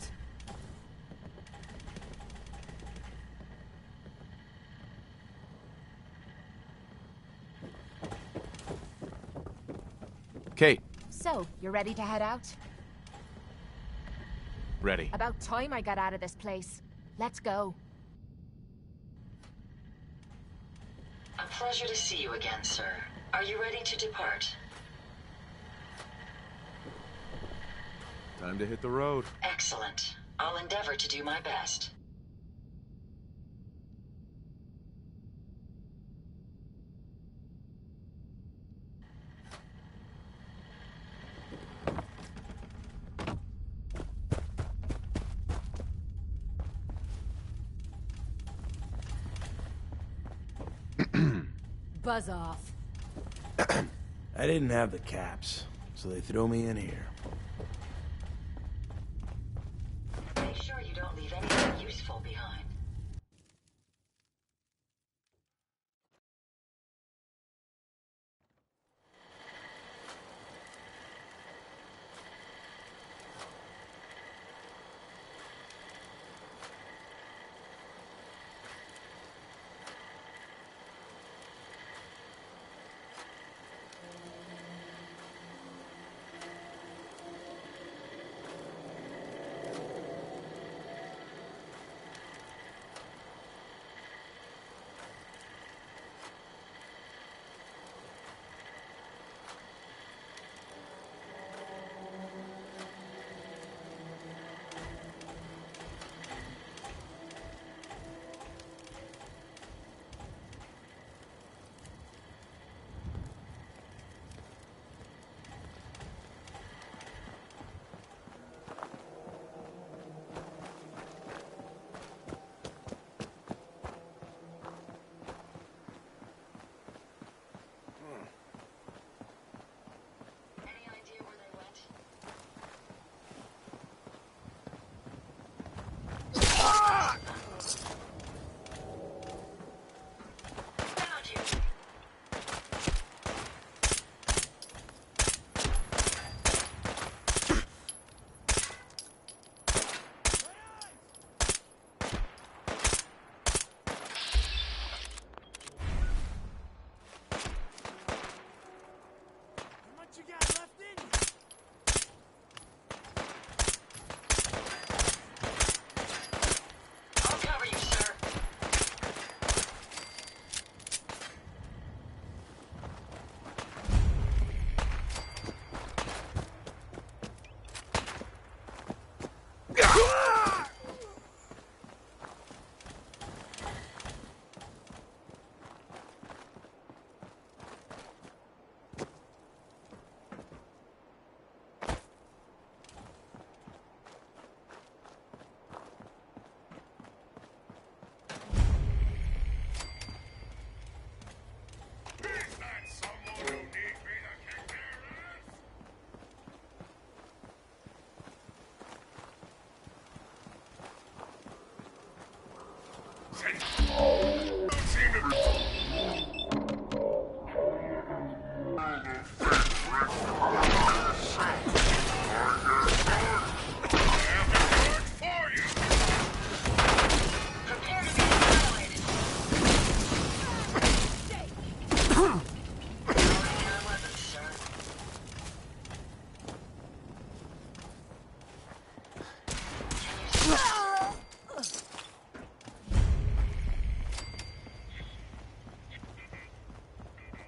Kate. So, you're ready to head out? Ready. About time I got out of this place. Let's go. A pleasure to see you again, sir. Are you ready to depart? Time to hit the road. Excellent. I'll endeavor to do my best. Buzz off. I didn't have the caps, so they threw me in here. Make sure you don't leave anything useful behind.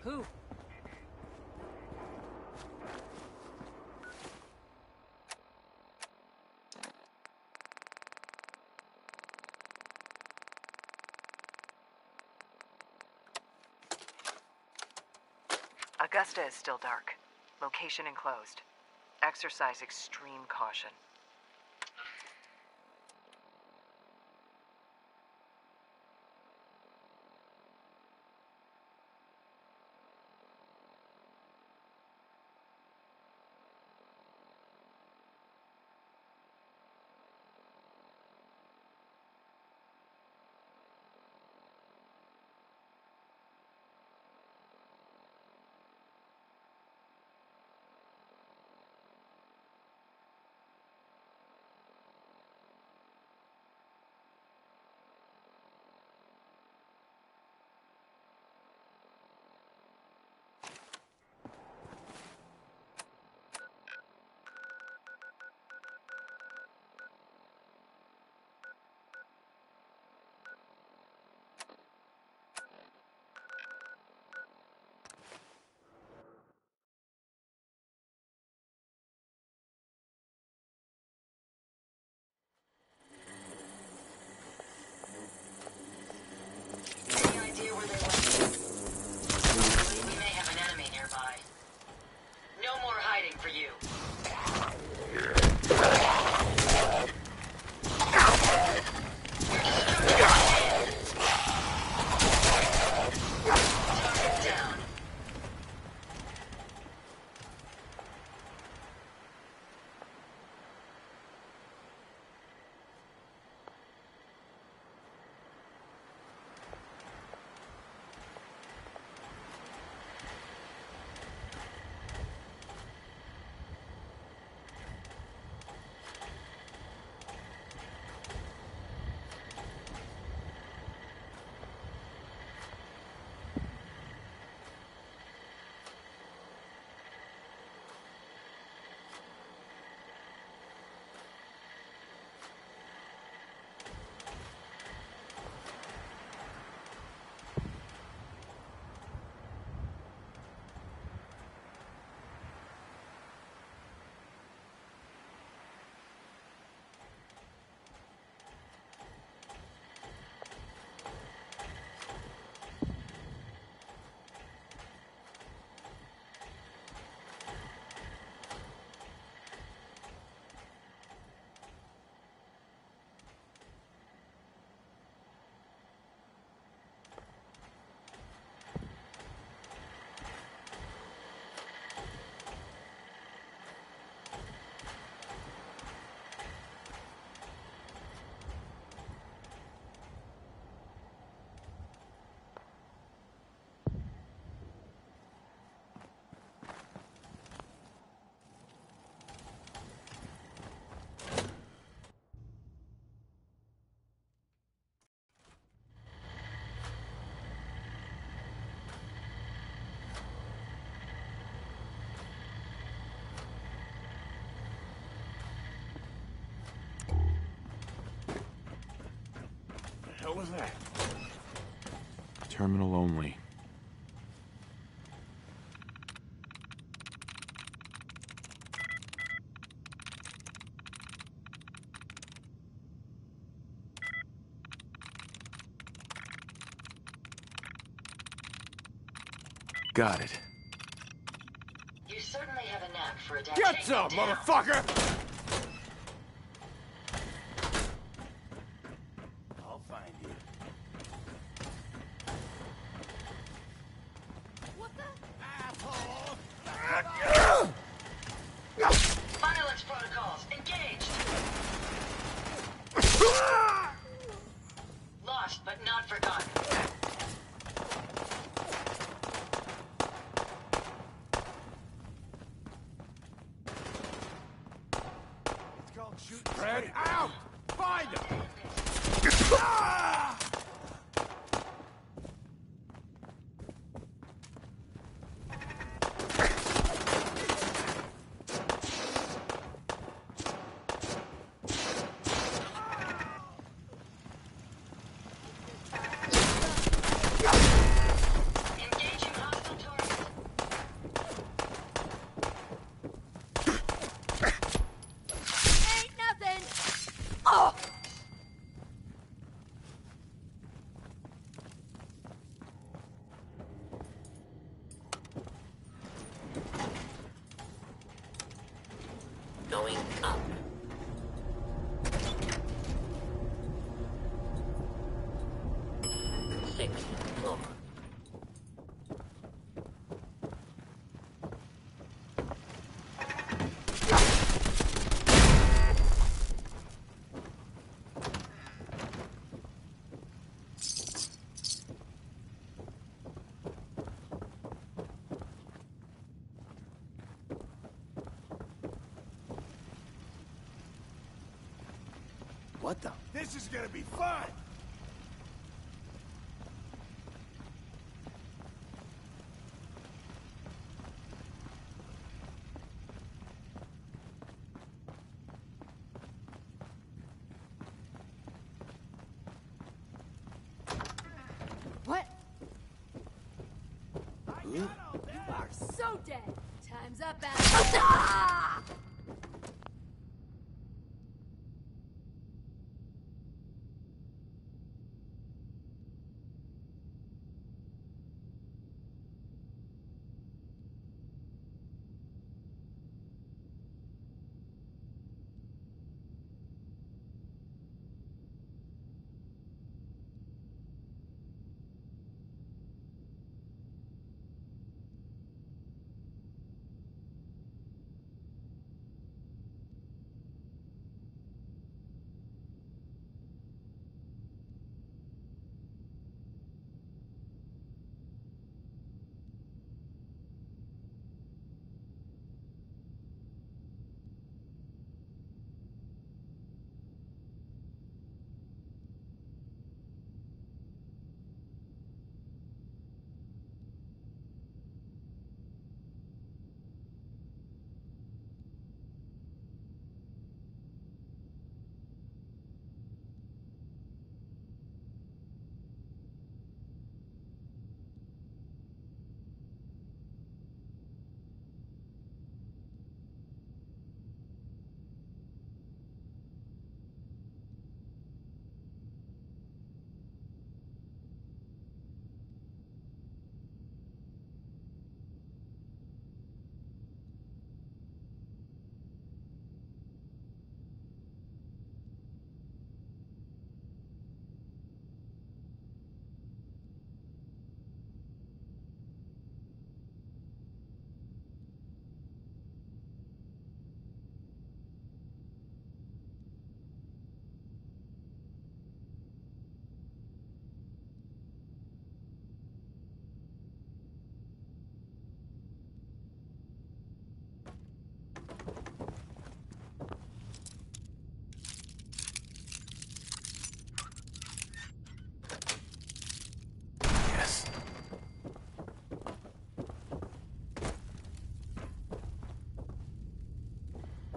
Who? Augusta is still dark. Location enclosed. Exercise extreme caution. Any idea where they went? We may have an enemy nearby. No more hiding for you. Target down. The hell was that? Terminal only. Got it. You certainly have a knack for Get adapting. some, motherfucker! I'll find you. Violence protocols engaged. Lost but not forgotten. Spread out! Find him! Engaging hostile target. going up. Sixth floor. What the? This is gonna be fun! What? You are so dead. Time's up, Adam.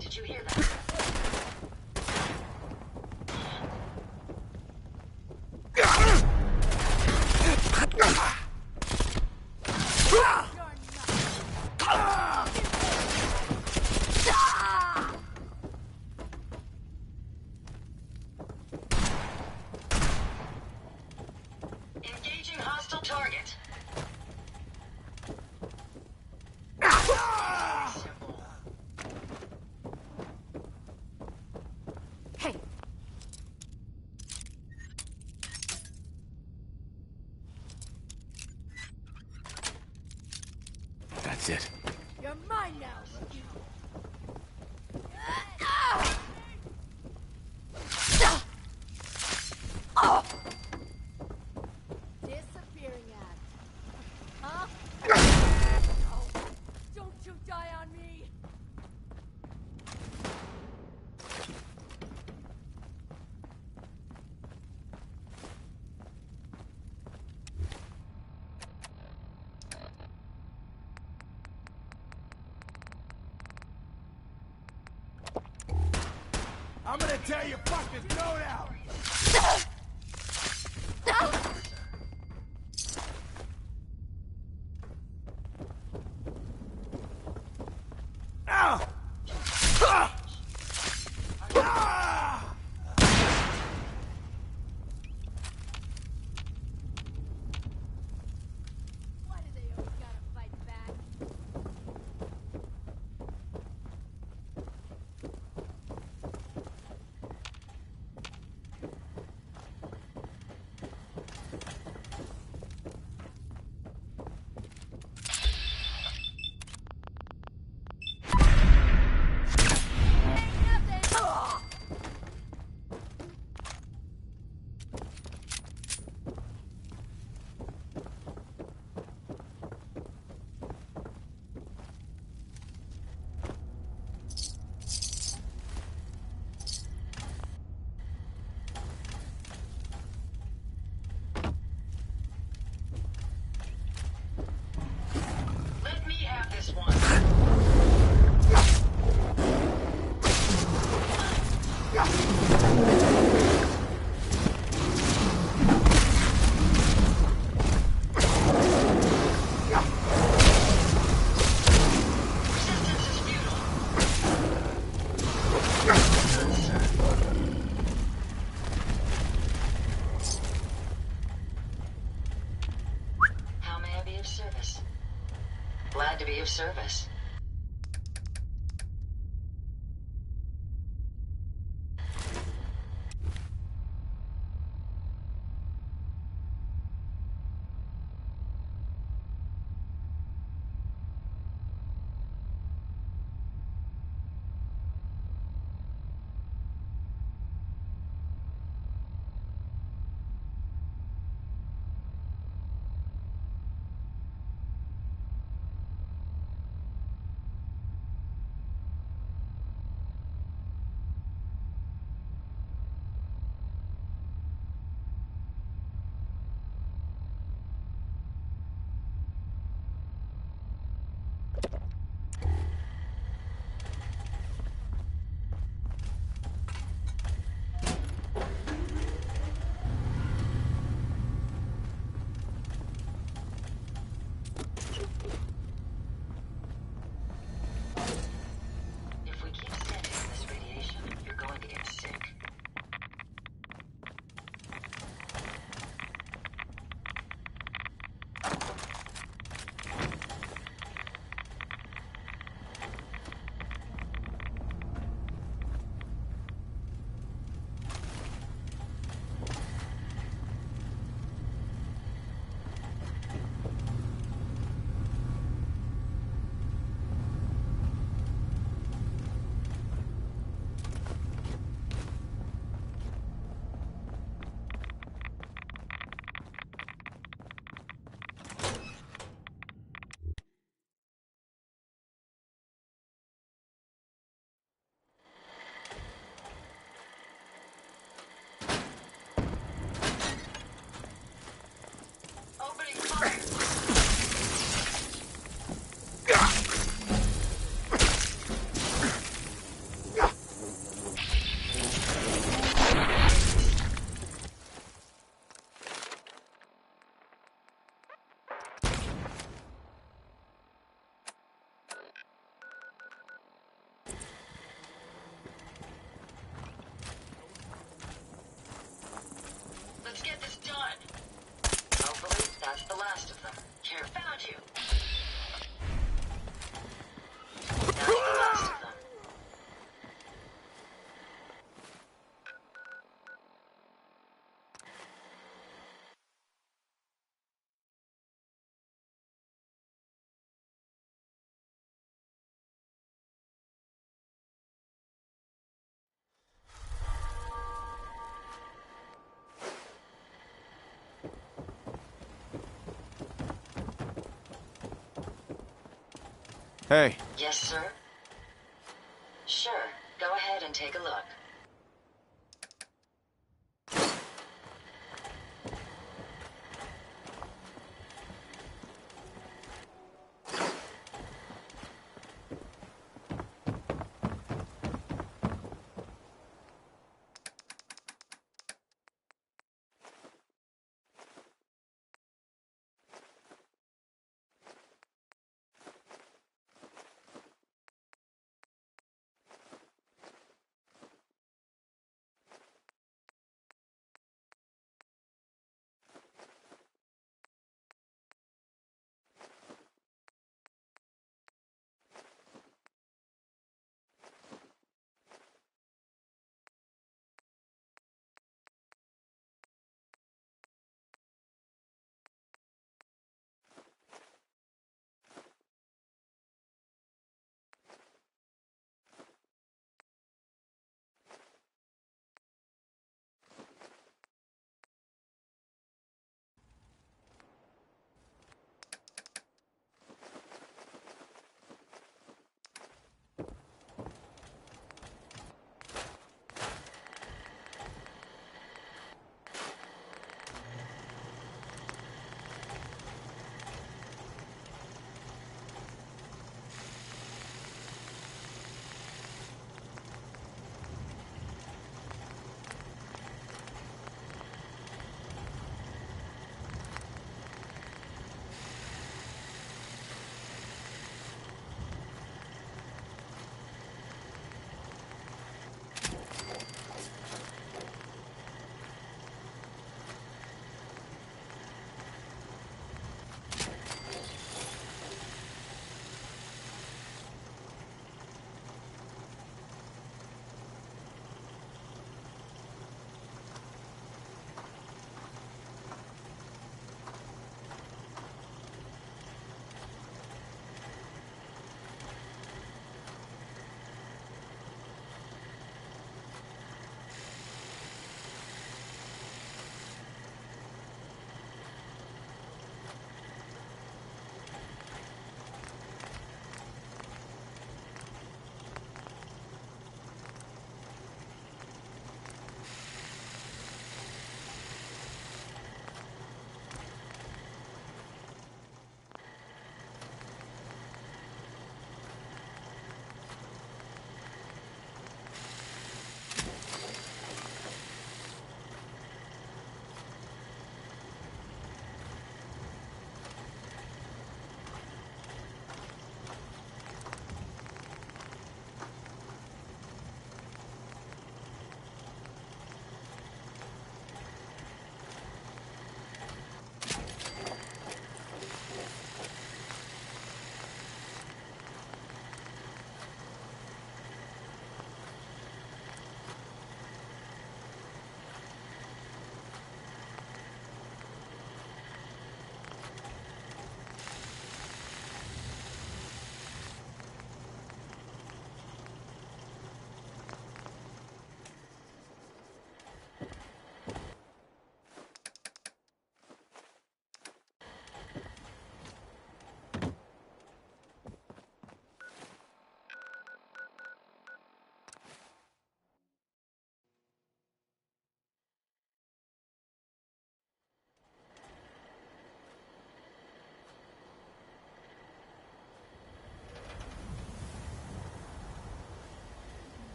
Did you hear that? Engaging hostile target. Hey. That's it. You're mine now. Disappearing act. Huh? Oh, don't you die on me. I'm gonna tear your fucking throat out! Ow! Ah! Ah! Why do they always gotta fight back? of service. Glad to be of service. Let's get this done. Hopefully, that's the last of them. Here, found you. That's the last of them. Hey. Yes, sir? Sure. Go ahead and take a look.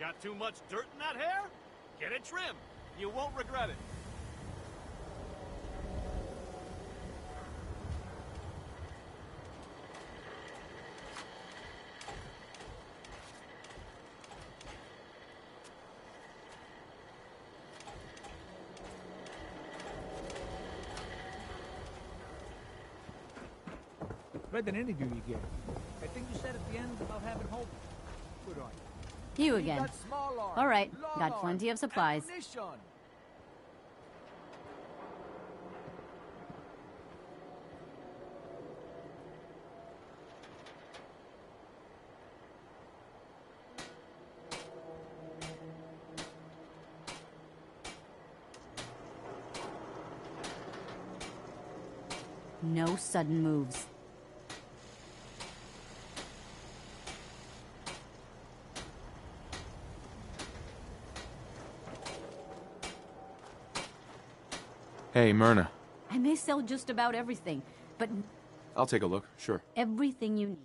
Got too much dirt in that hair? Get it trimmed. You won't regret it. Read that interview you gave. I think you said at the end about having hope. Good on you. You again. Got small arms, All right, long got plenty of arms, supplies. ammunition. No sudden moves. Hey, Myrna. I may sell just about everything, but I'll take a look, sure. everything you need.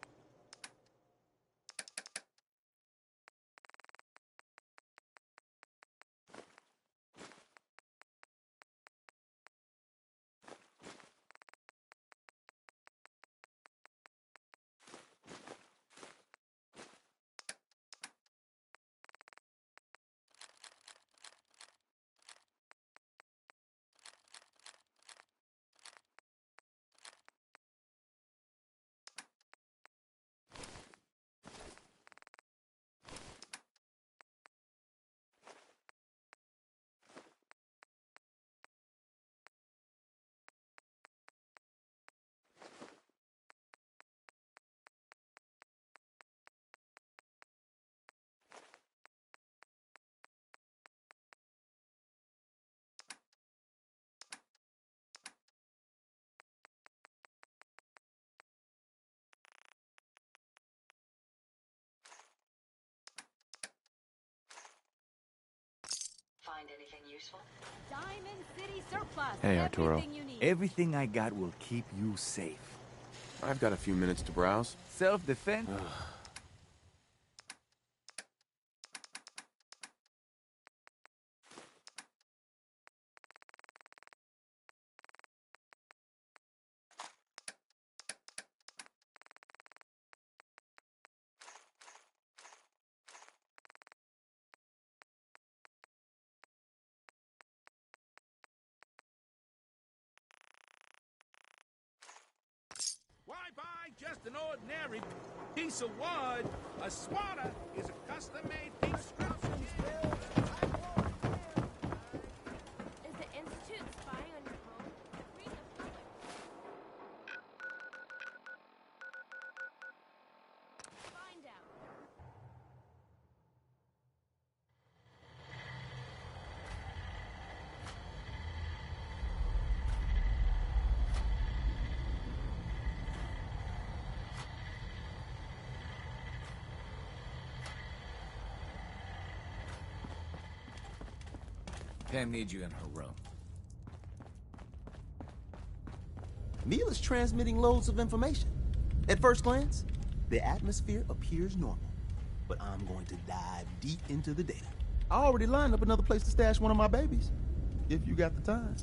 Find anything useful? Diamond City surplus. Hey, Arturo. Everything you need. Everything I got will keep you safe. I've got a few minutes to browse. Self-defense? Why buy just an ordinary piece of wood? A swatter is a custom-made piece of construction skills. Is the Institute spying on your home? Read the public. Find out. Pam needs you in her room. Neil is transmitting loads of information. At first glance, the atmosphere appears normal. But I'm going to dive deep into the data. I already lined up another place to stash one of my babies. If you got the time.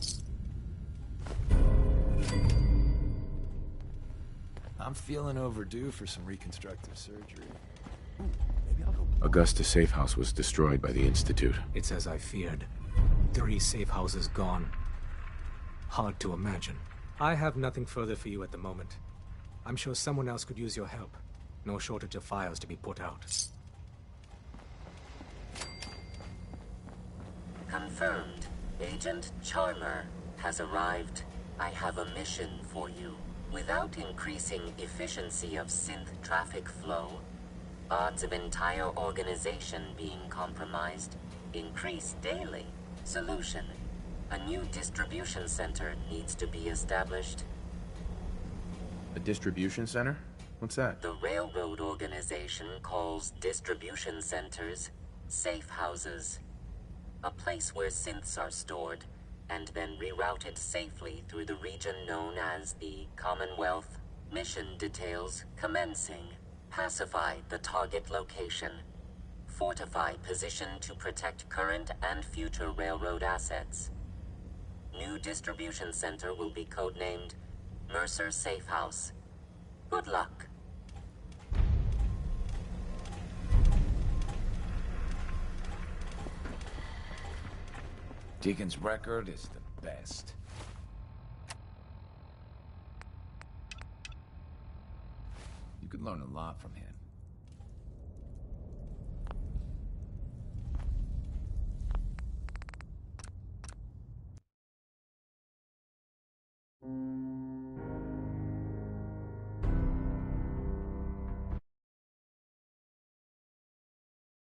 I'm feeling overdue for some reconstructive surgery. Augusta's safe house was destroyed by the Institute. It's as I feared. 3 safe houses gone. Hard to imagine. I have nothing further for you at the moment. I'm sure someone else could use your help. No shortage of fires to be put out. Confirmed. Agent Charmer has arrived. I have a mission for you. Without increasing efficiency of synth traffic flow, odds of entire organization being compromised increase daily. Solution. A new distribution center needs to be established. A distribution center? What's that? The railroad organization calls distribution centers safe houses. A place where synths are stored and then rerouted safely through the region known as the Commonwealth. Mission details commencing. Pacify the target location. Fortified position to protect current and future railroad assets. New distribution center will be codenamed Mercer Safe House. Good luck. Deacon's record is the best. You could learn a lot from him.